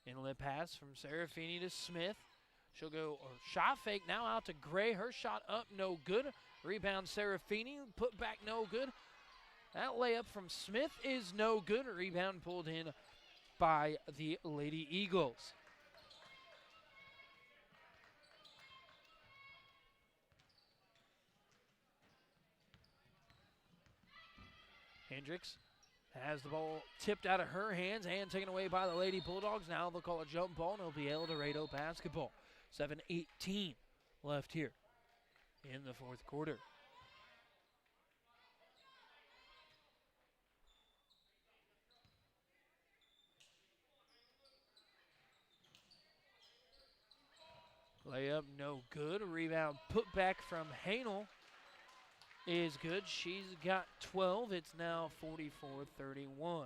Inlet pass from Serafini to Smith. She'll go, or shot fake now out to Gray. Her shot up, no good. Rebound Serafini, put back, no good. That layup from Smith is no good. Rebound pulled in by the Lady Eagles. Hendricks has the ball tipped out of her hands and taken away by the Lady Bulldogs. Now they'll call a jump ball, and it'll be El Dorado basketball. 7:18 left here in the fourth quarter. Layup no good. Rebound put back from Hanel is good. She's got 12. It's now 44-31.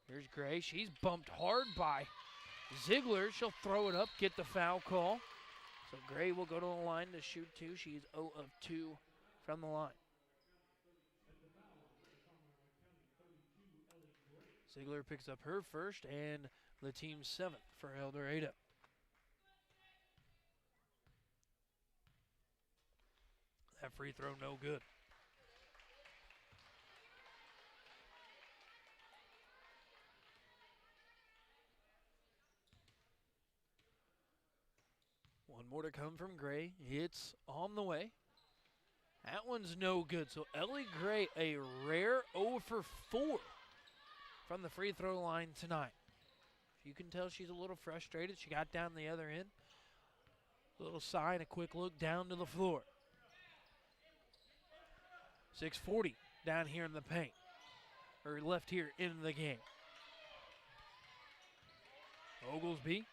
Here's Gray. She's bumped hard by Ziegler. She'll throw it up, get the foul call. So Gray will go to the line to shoot two. She's 0 of 2 from the line. Ziegler picks up her first and the team's 7th for El Dorado. That free throw no good. One more to come from Gray. It's on the way. That one's no good. So Ellie Gray, a rare 0 for 4 from the free throw line tonight. You can tell she's a little frustrated. She got down the other end. A little sigh and a quick look down to the floor. 6:40 down here in the paint. Or left here in the game. Oglesby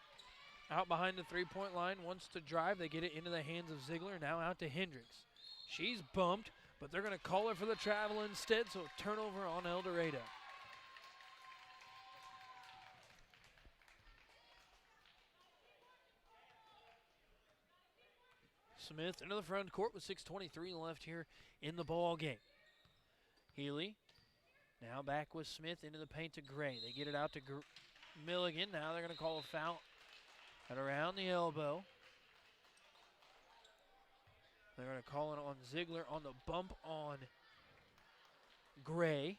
out behind the three-point line, wants to drive. They get it into the hands of Ziegler. Now out to Hendricks. She's bumped, but they're going to call her for the travel instead, so turnover on El Dorado. Smith into the front court with 6:23 left here in the ball game. Healy now back with Smith into the paint to Gray. They get it out to Milligan. Now they're going to call a foul at around the elbow. They're going to call it on Ziegler on the bump on Gray.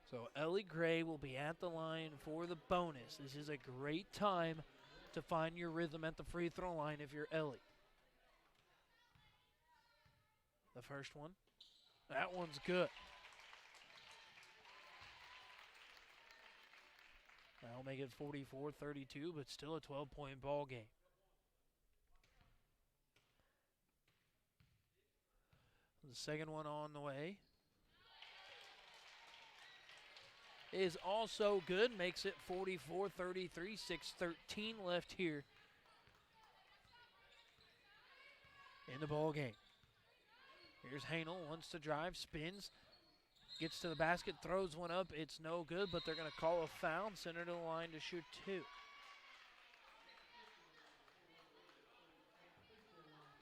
So Ellie Gray will be at the line for the bonus. This is a great time to find your rhythm at the free throw line if you're Ellie. The first one. That one's good. That'll make it 44-32, but still a 12-point ball game. The second one on the way is also good. Makes it 44-33, 6:13 left here in the ball game. Here's Hanel, wants to drive, spins, gets to the basket, throws one up. It's no good, but they're going to call a foul and send her to the line to shoot two.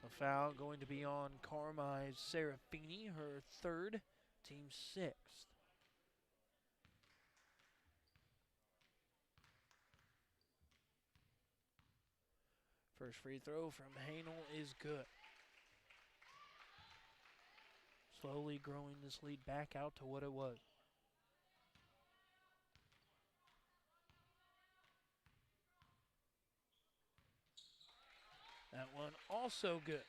A foul going to be on Carmi-Serafini, her third, team 6th. First free throw from Hanel is good. Slowly growing this lead back out to what it was. That one also good.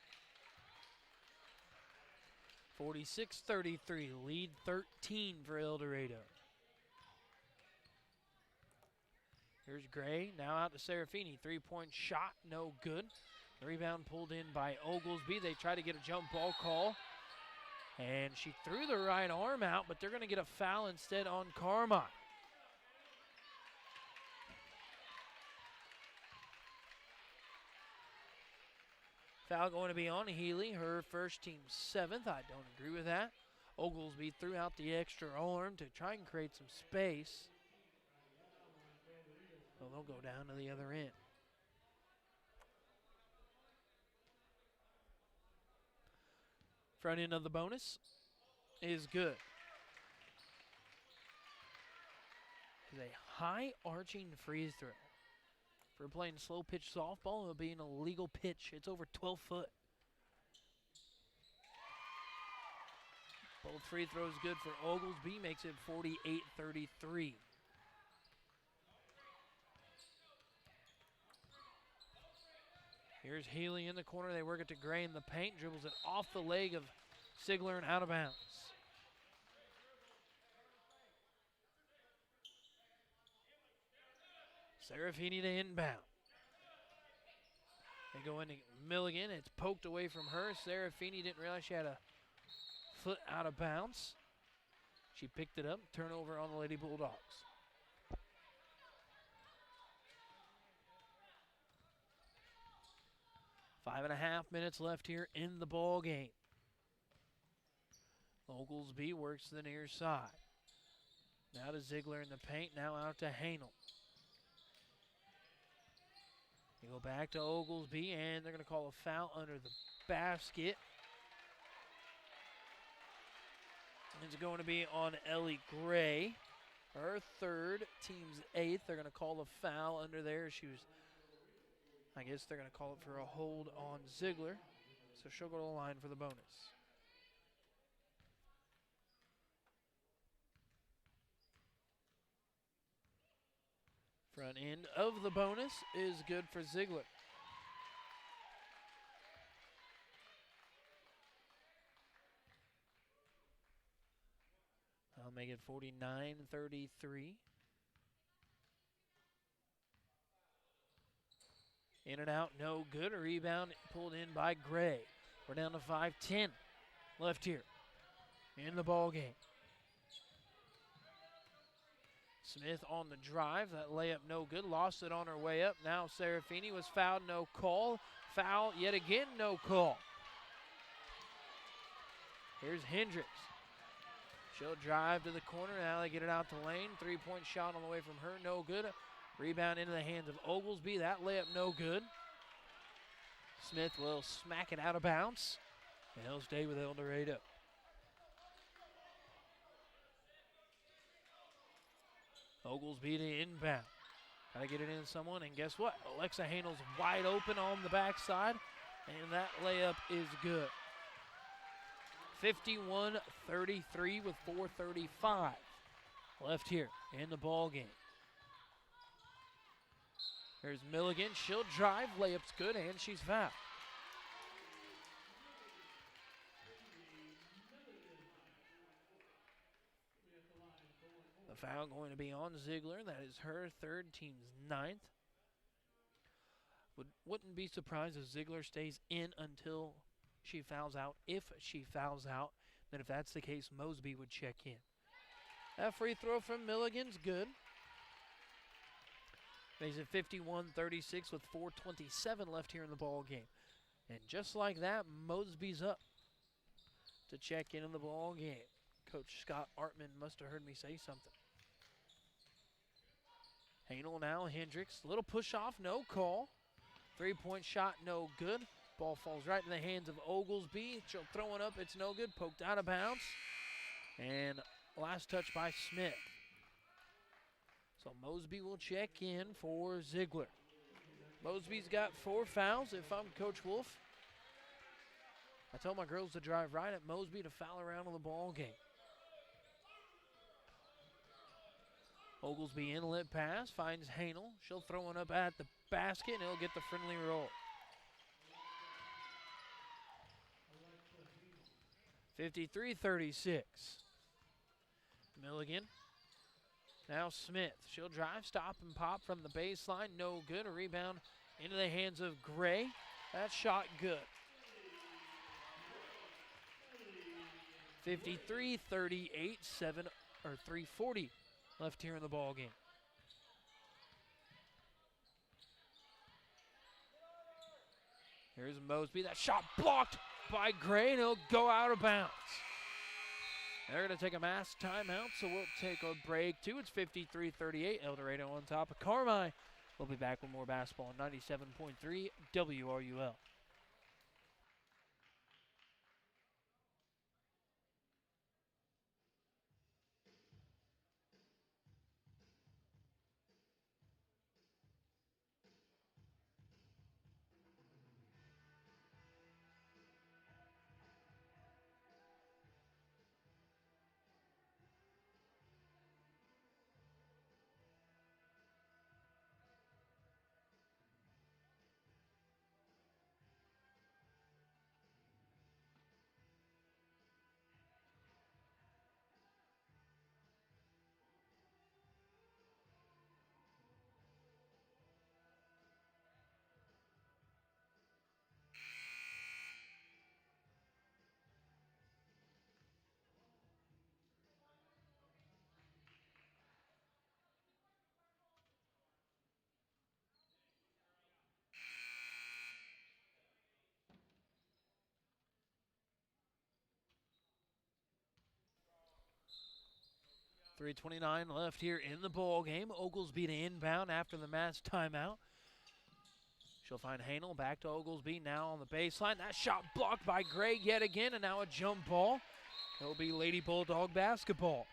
46-33, lead 13 for El Dorado. Here's Gray, now out to Serafini. Three-point shot, no good. Rebound pulled in by Oglesby. They try to get a jump ball call. And she threw the right arm out, but they're going to get a foul instead on Carmi. Foul going to be on Healy, her first, team 7th. I don't agree with that. Oglesby threw out the extra arm to try and create some space. Well, they'll go down to the other end. Front end of the bonus is good. It's a high arching free throw. For playing slow pitch softball, it would be an illegal pitch. It's over 12 foot. Both free throws good for Oglesby, makes it 48-33. Here's Healy in the corner. They work it to Gray in the paint. Dribbles it off the leg of Ziegler and out of bounds. Serafini to inbound. They go into Milligan. It's poked away from her. Serafini didn't realize she had a foot out of bounds. She picked it up, turnover on the Lady Bulldogs. 5.5 minutes left here in the ball game. Oglesby works to the near side. Now to Ziegler in the paint, now out to Hanel. They go back to Oglesby, and they're going to call a foul under the basket. It's going to be on Ellie Gray. Her third, team's 8th. They're going to call a foul under there. I guess they're going to call it for a hold on Ziegler. So she'll go to the line for the bonus. Front end of the bonus is good for Ziegler. I'll make it 49-33. In and out, no good. A rebound pulled in by Gray. We're down to 5:10 left here in the ball game. Smith on the drive. That layup no good. Lost it on her way up. Now Serafini was fouled. No call. Foul yet again. No call. Here's Hendricks. She'll drive to the corner. Now they get it out the lane. Three-point shot on the way from her. No good. Rebound into the hands of Oglesby. That layup no good. Smith will smack it out of bounds. And he'll stay with El Dorado. Oglesby to inbound. Got to get it in someone. And guess what? Alexa Hanel's wide open on the backside. And that layup is good. 51-33 with 4:35 left here in the ball game. Here's Milligan. She'll drive. Layup's good, and she's fouled. The foul going to be on Ziegler. That is her third, team's 9th. Wouldn't be surprised if Ziegler stays in until she fouls out. If she fouls out, then if that's the case, Mosby would check in. That free throw from Milligan's good. Makes it 51-36 with 4:27 left here in the ball game. And just like that, Mosby's up to check in the ball game. Coach Scott Artman must have heard me say something. Hanel now, Hendricks. Little push off, no call. Three-point shot, no good. Ball falls right in the hands of Oglesby. She'll throw it up, it's no good. Poked out of bounds. And last touch by Smith. So Mosby will check in for Ziegler. Mosby's got 4 fouls. If I'm Coach Wolf, I tell my girls to drive right at Mosby to foul around on the ball game. Oglesby inlet pass, finds Hanel. She'll throw one up at the basket, and he'll get the friendly roll. 53-36. Milligan. Now Smith. She'll drive, stop, and pop from the baseline. No good. A rebound into the hands of Gray. That shot good. 53-38, 3:40 left here in the ball game. Here's Mosby. That shot blocked by Gray, and he'll go out of bounds. They're going to take a mass timeout, so we'll take a break too. It's 53-38. El Dorado on top of Carmi. We'll be back with more basketball on 97.3 WRUL. 3:29 left here in the ball game. Oglesby to inbound after the match timeout. She'll find Hanel, back to Oglesby, now on the baseline. That shot blocked by Gray yet again, and now a jump ball. It'll be Lady Bulldog basketball.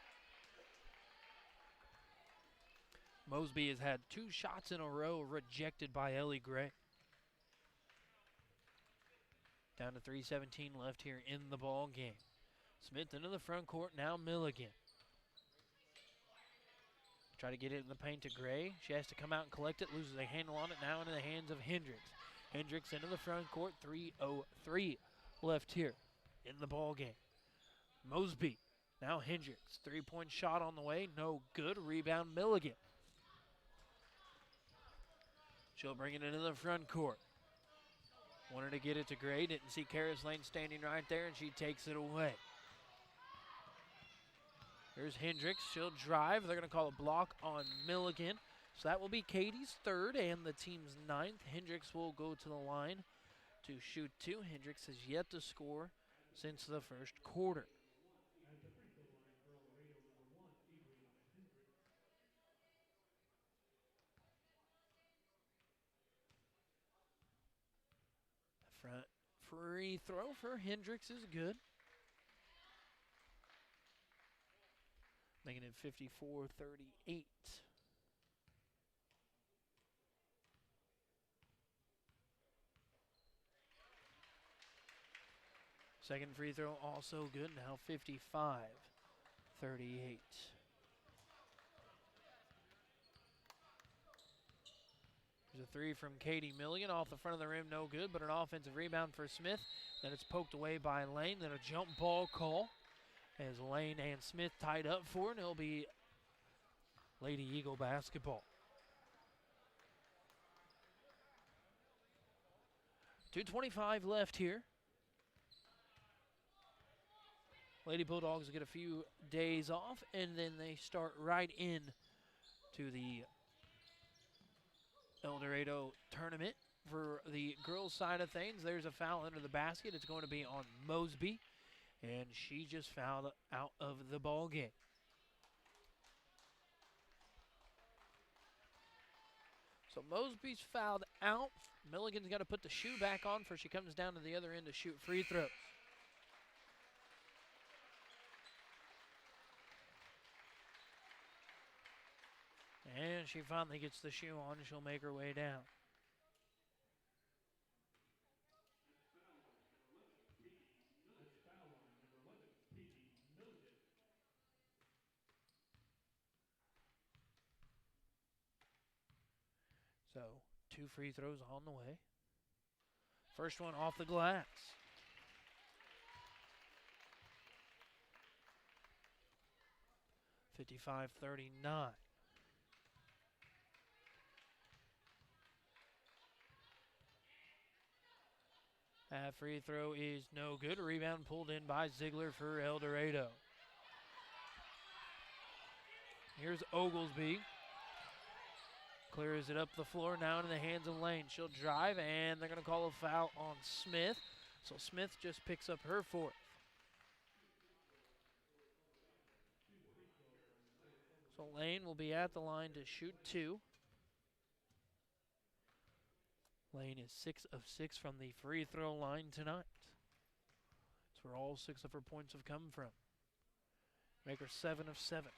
Mosby has had 2 shots in a row rejected by Ellie Gray. Down to 3:17 left here in the ball game. Smith into the front court, now Milligan. Try to get it in the paint to Gray. She has to come out and collect it, loses a handle on it, now into the hands of Hendricks. Hendricks into the front court, 3:03 left here in the ball game. Mosby, now Hendricks. 3-point shot on the way, no good. Rebound Milligan. She'll bring it into the front court. Wanted to get it to Gray, didn't see Karis Lane standing right there, and she takes it away. Here's Hendricks, she'll drive. They're going to call a block on Milligan. So that will be Katie's 3rd and the team's 9th. Hendricks will go to the line to shoot 2. Hendricks has yet to score since the first quarter. Front free throw for Hendricks is good. Making it 54-38. Second free throw also good, now 55-38. There's a 3 from Katie Milligan off the front of the rim, no good, but an offensive rebound for Smith. Then it's poked away by Lane, then a jump ball call as Lane and Smith tied up for it, and it'll be Lady Eagle basketball. 2:25 left here. Lady Bulldogs get a few days off, and then they start right in to the El Dorado tournament. For the girls' side of things, there's a foul under the basket. It's going to be on Mosby, and she just fouled out of the ball game. So Mosby's fouled out. Milligan's got to put the shoe back on for she comes down to the other end to shoot free throws. And she finally gets the shoe on. She'll make her way down. So 2 free throws on the way. First one off the glass. (55-39). That free throw is no good. A rebound pulled in by Ziegler for El Dorado. Here's Oglesby. Clears it up the floor, now in the hands of Lane. She'll drive, and they're going to call a foul on Smith. So Smith just picks up her 4th. So Lane will be at the line to shoot 2. Lane is 6 of 6 from the free throw line tonight. That's where all 6 of her points have come from. Make her 7 of 7.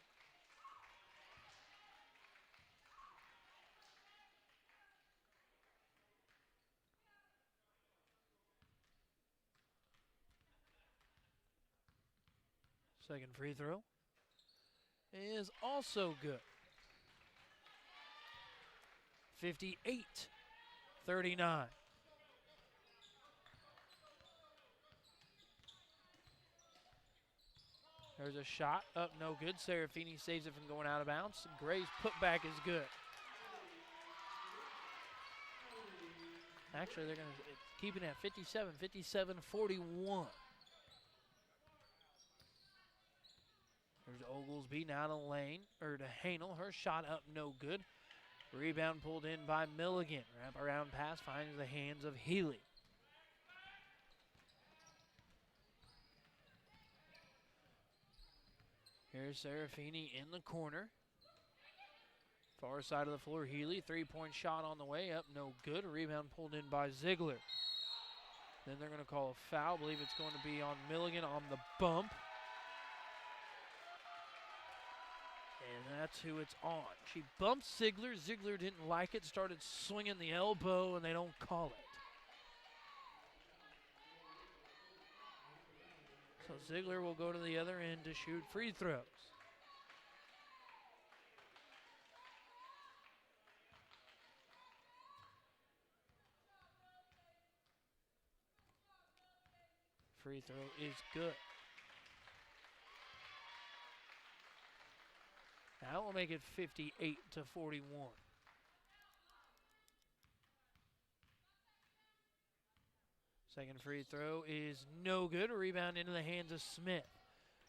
Second free throw is also good. 58-39. There's a shot up, no good. Serafini saves it from going out of bounds. Gray's putback is good. Actually, they're going to keep it at 57-41. There's Oglesby now to Lane, or to Hanel. Her shot up, no good. Rebound pulled in by Milligan. Wrap-around pass finds the hands of Healy. Here's Serafini in the corner. Far side of the floor, Healy, three-point shot on the way up, no good. A rebound pulled in by Ziegler. Then they're going to call a foul. I believe it's going to be on Milligan on the bump. And that's who it's on. She bumped Ziegler. Ziegler didn't like it, started swinging the elbow, and they don't call it. So Ziegler will go to the other end to shoot free throws. Free throw is good. That will make it 58-41. Second free throw is no good. A rebound into the hands of Smith.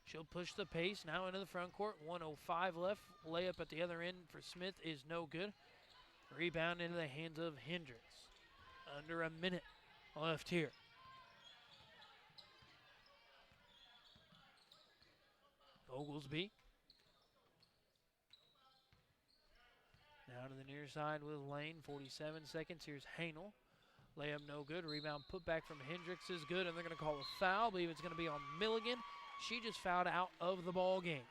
She'll push the pace now into the front court. 1:05 left. Layup at the other end for Smith is no good. Rebound into the hands of Hendricks. Under a minute left here. Oglesby. Now to the near side with Lane. 47 seconds. Here's Hanel. Layup no good. Rebound put back from Hendricks is good, and they're going to call a foul. I believe it's going to be on Milligan. She just fouled out of the ball game.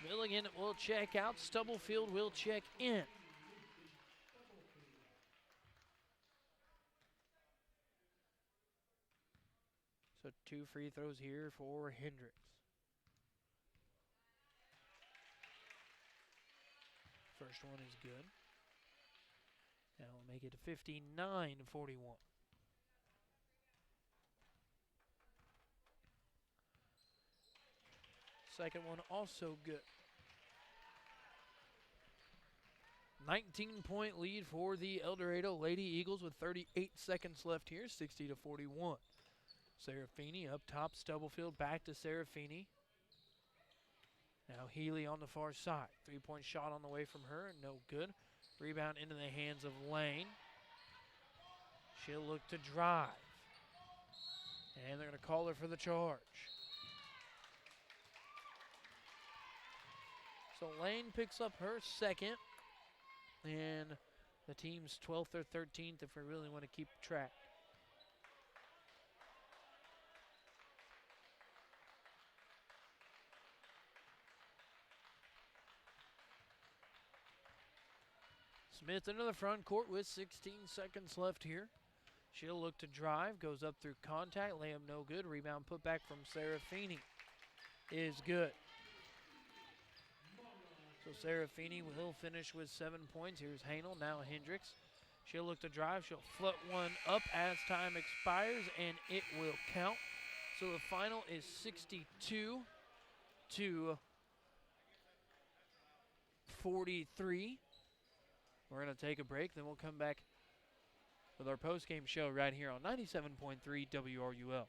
Milligan will check out. Stubblefield will check in. So 2 free throws here for Hendricks. First one is good. That will make it 59-41. Second one also good. 19-point lead for the El Dorado Lady Eagles with 38 seconds left here, 60-41. Serafini up top, Stubblefield back to Serafini. Now Healy on the far side. Three-point shot on the way from her, no good. Rebound into the hands of Lane. She'll look to drive. And they're going to call her for the charge. So Lane picks up her second. And the team's 12th or 13th if we really want to keep track. Smith into the front court with 16 seconds left here. She'll look to drive, goes up through contact, layup no good. Rebound put back from Serafini is good. So Serafini will finish with 7 points. Here's Hanel, now Hendricks. She'll look to drive, she'll float one up as time expires, and it will count. So the final is 62-43. We're going to take a break, then we'll come back with our post-game show right here on 97.3 WRUL.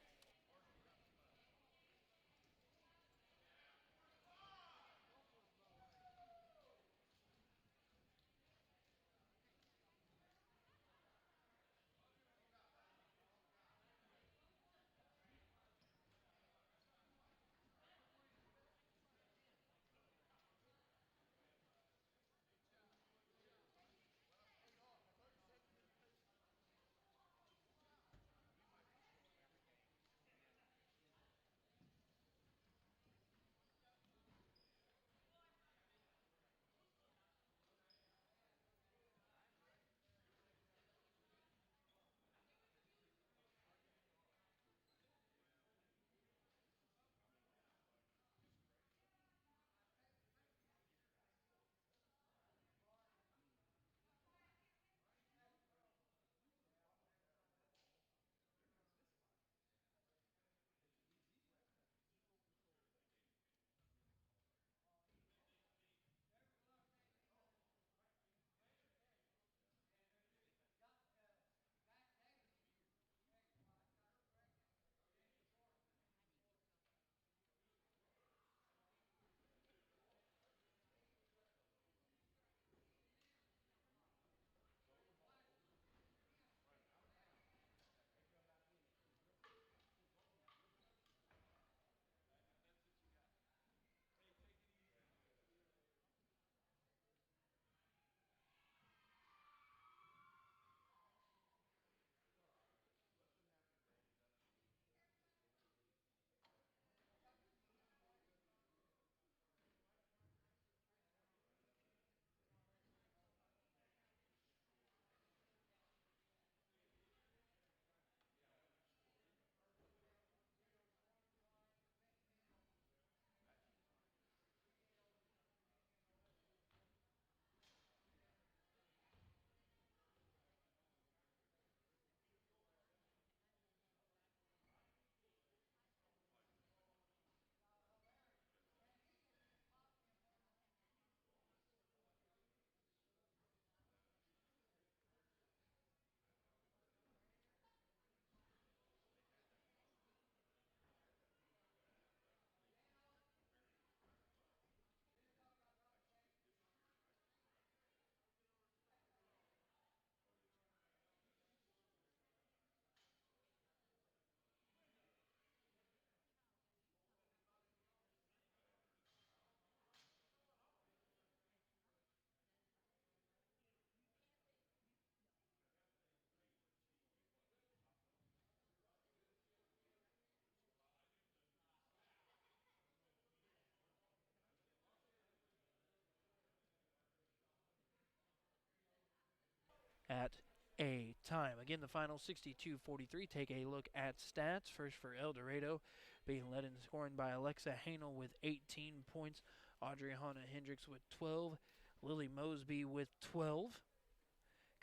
at a time. Again, the final 62-43. Take a look at stats. First for El Dorado, being led in scoring by Alexa Hanel with 18 points. Adriana Hendricks with 12. Lily Mosby with 12.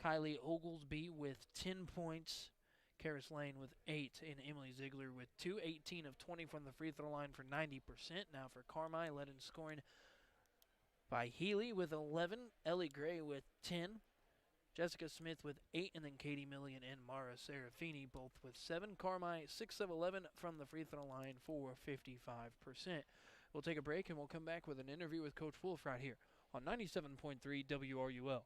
Kylie Oglesby with 10 points. Karis Lane with 8, and Emily Ziegler with 2. 18 of 20 from the free throw line for 90%. Now for Carmi, led in scoring by Healy with 11. Ellie Gray with 10. Jessica Smith with 8, and then Katie Millian and Mara Serafini both with 7. Carmi 6 of 11 from the free throw line for 55%. We'll take a break, and we'll come back with an interview with Coach Wolf right here on 97.3 WRUL.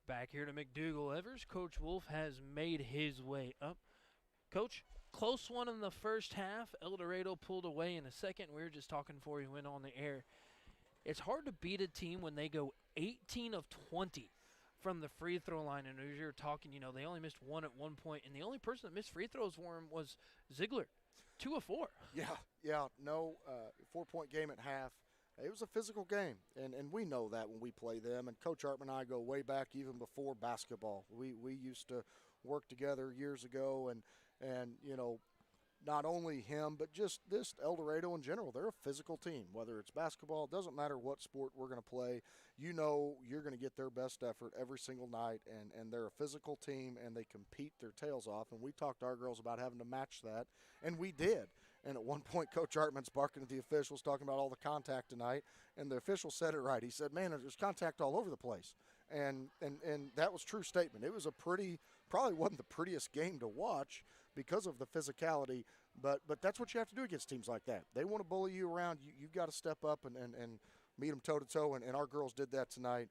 Back here to McDougal-Evers, Coach Wolf has made his way up. Coach, close one in the first half. El Dorado pulled away in the second. We were just talking before we went on the air. It's hard to beat a team when they go 18 of 20 from the free throw line. And as you're talking, they only missed one at one point, and the only person that missed free throws for him was Ziegler, 2 of 4. Yeah, no 4-point game at half. It was a physical game, and we know that when we play them. And Coach Artman and I go way back even before basketball. We used to work together years ago, and not only him, but just this El Dorado in general. They're a physical team. Whether it's basketball, it doesn't matter what sport we're going to play. You're going to get their best effort every single night, and they're a physical team, and they compete their tails off. And we talked to our girls about having to match that, and we did. And at one point, Coach Artman's barking at the officials, talking about all the contact tonight, and the official said it right. He said, man, there's contact all over the place. And that was a true statement. It was probably wasn't the prettiest game to watch because of the physicality, but that's what you have to do against teams like that. They want to bully you around. You've got to step up and meet them toe-to-toe, and our girls did that tonight.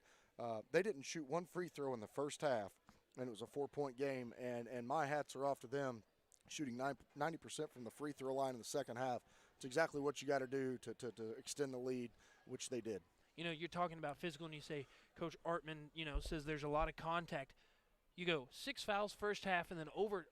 They didn't shoot one free throw in the first half, and it was a 4-point game, and my hats are off to them, shooting 90% from the free throw line in the second half. It's exactly what you got to do to extend the lead, which they did. You're talking about physical, and you say Coach Artman, says there's a lot of contact. You go 6 fouls first half, and then over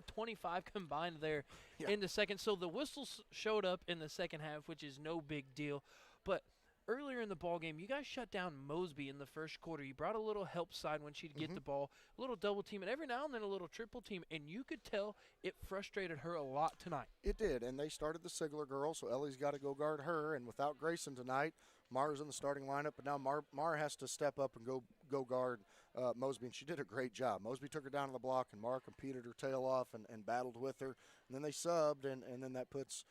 25 combined there in the second. So the whistles showed up in the second half, which is no big deal. But earlier in the ball game, you guys shut down Mosby in the first quarter. You brought a little help side when she'd get the ball, a little double team, and every now and then a little triple team, and you could tell it frustrated her a lot tonight. It did, and they started the Sigler girl, so Ellie's got to go guard her, and without Grayson tonight, Mara's in the starting lineup, but now Mara has to step up and go guard Mosby, and she did a great job. Mosby took her down to the block, and Mara competed her tail off and battled with her, and then they subbed, and then that puts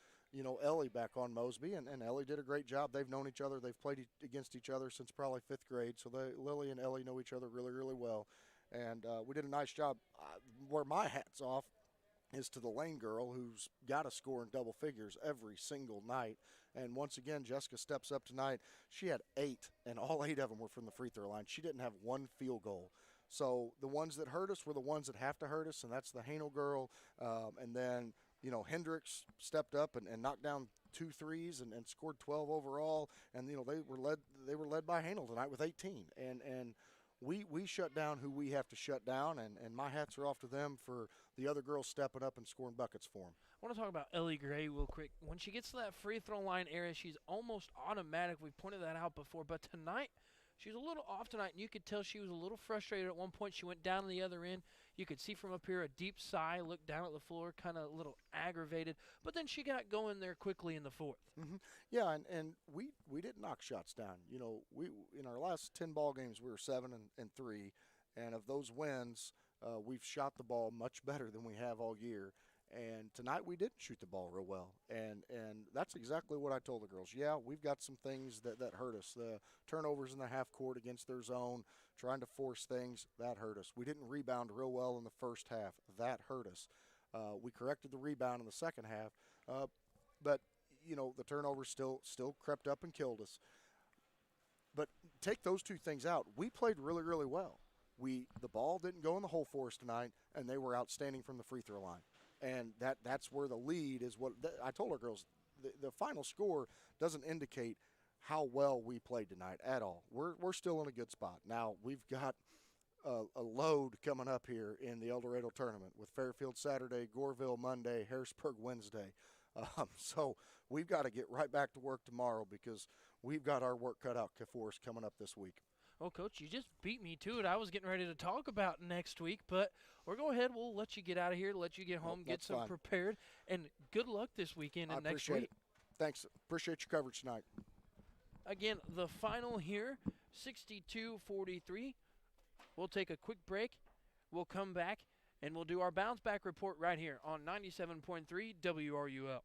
Ellie back on Mosby, and Ellie did a great job. They've known each other. They've played against each other since probably 5th grade, so Lily and Ellie know each other really, really well, and we did a nice job. Where my hat's off is to the lane girl who's got to score in double figures every single night. And once again, Jessica steps up tonight. She had 8, and all 8 of them were from the free throw line. She didn't have one field goal. So the ones that hurt us were the ones that have to hurt us, and that's the Hanel girl. And then, Hendricks stepped up and knocked down 2 threes and scored 12 overall. And, they were led by Hanel tonight with 18. And we shut down who we have to shut down, and my hats are off to them for the other girls stepping up and scoring buckets for them. I want to talk about Ellie Gray real quick. When she gets to that free throw line area, she's almost automatic. We've pointed that out before. But tonight, she was a little off tonight, and you could tell she was a little frustrated at one point. She went down to the other end. You could see from up here a deep sigh, look down at the floor, kind of a little aggravated. But then she got going there quickly in the fourth. Mm-hmm. Yeah, and we didn't knock shots down. We in our last 10 ball games we were 7-3, and of those wins, we've shot the ball much better than we have all year. And tonight we didn't shoot the ball real well, and that's exactly what I told the girls. Yeah, we've got some things that hurt us. The turnovers in the half court against their zone, trying to force things, that hurt us. We didn't rebound real well in the first half. That hurt us. We corrected the rebound in the second half, but the turnovers still crept up and killed us. But take those two things out. We played really, really well. The ball didn't go in the hole for us tonight, and they were outstanding from the free throw line. And that's where the lead is. What I told our girls, the final score doesn't indicate how well we played tonight at all. We're still in a good spot. Now, we've got a load coming up here in the El Dorado tournament with Fairfield Saturday, Goreville Monday, Harrisburg Wednesday. So we've got to get right back to work tomorrow because we've got our work cut out for us coming up this week. Well, Coach, you just beat me to it. I was getting ready to talk about next week, but we'll go ahead. We'll let you get out of here, let you get home, get some prepared, and good luck this weekend and next week. It. Thanks. Appreciate your coverage tonight. Again, the final here, 62-43. We'll take a quick break. We'll come back, and we'll do our bounce back report right here on 97.3 WRUL.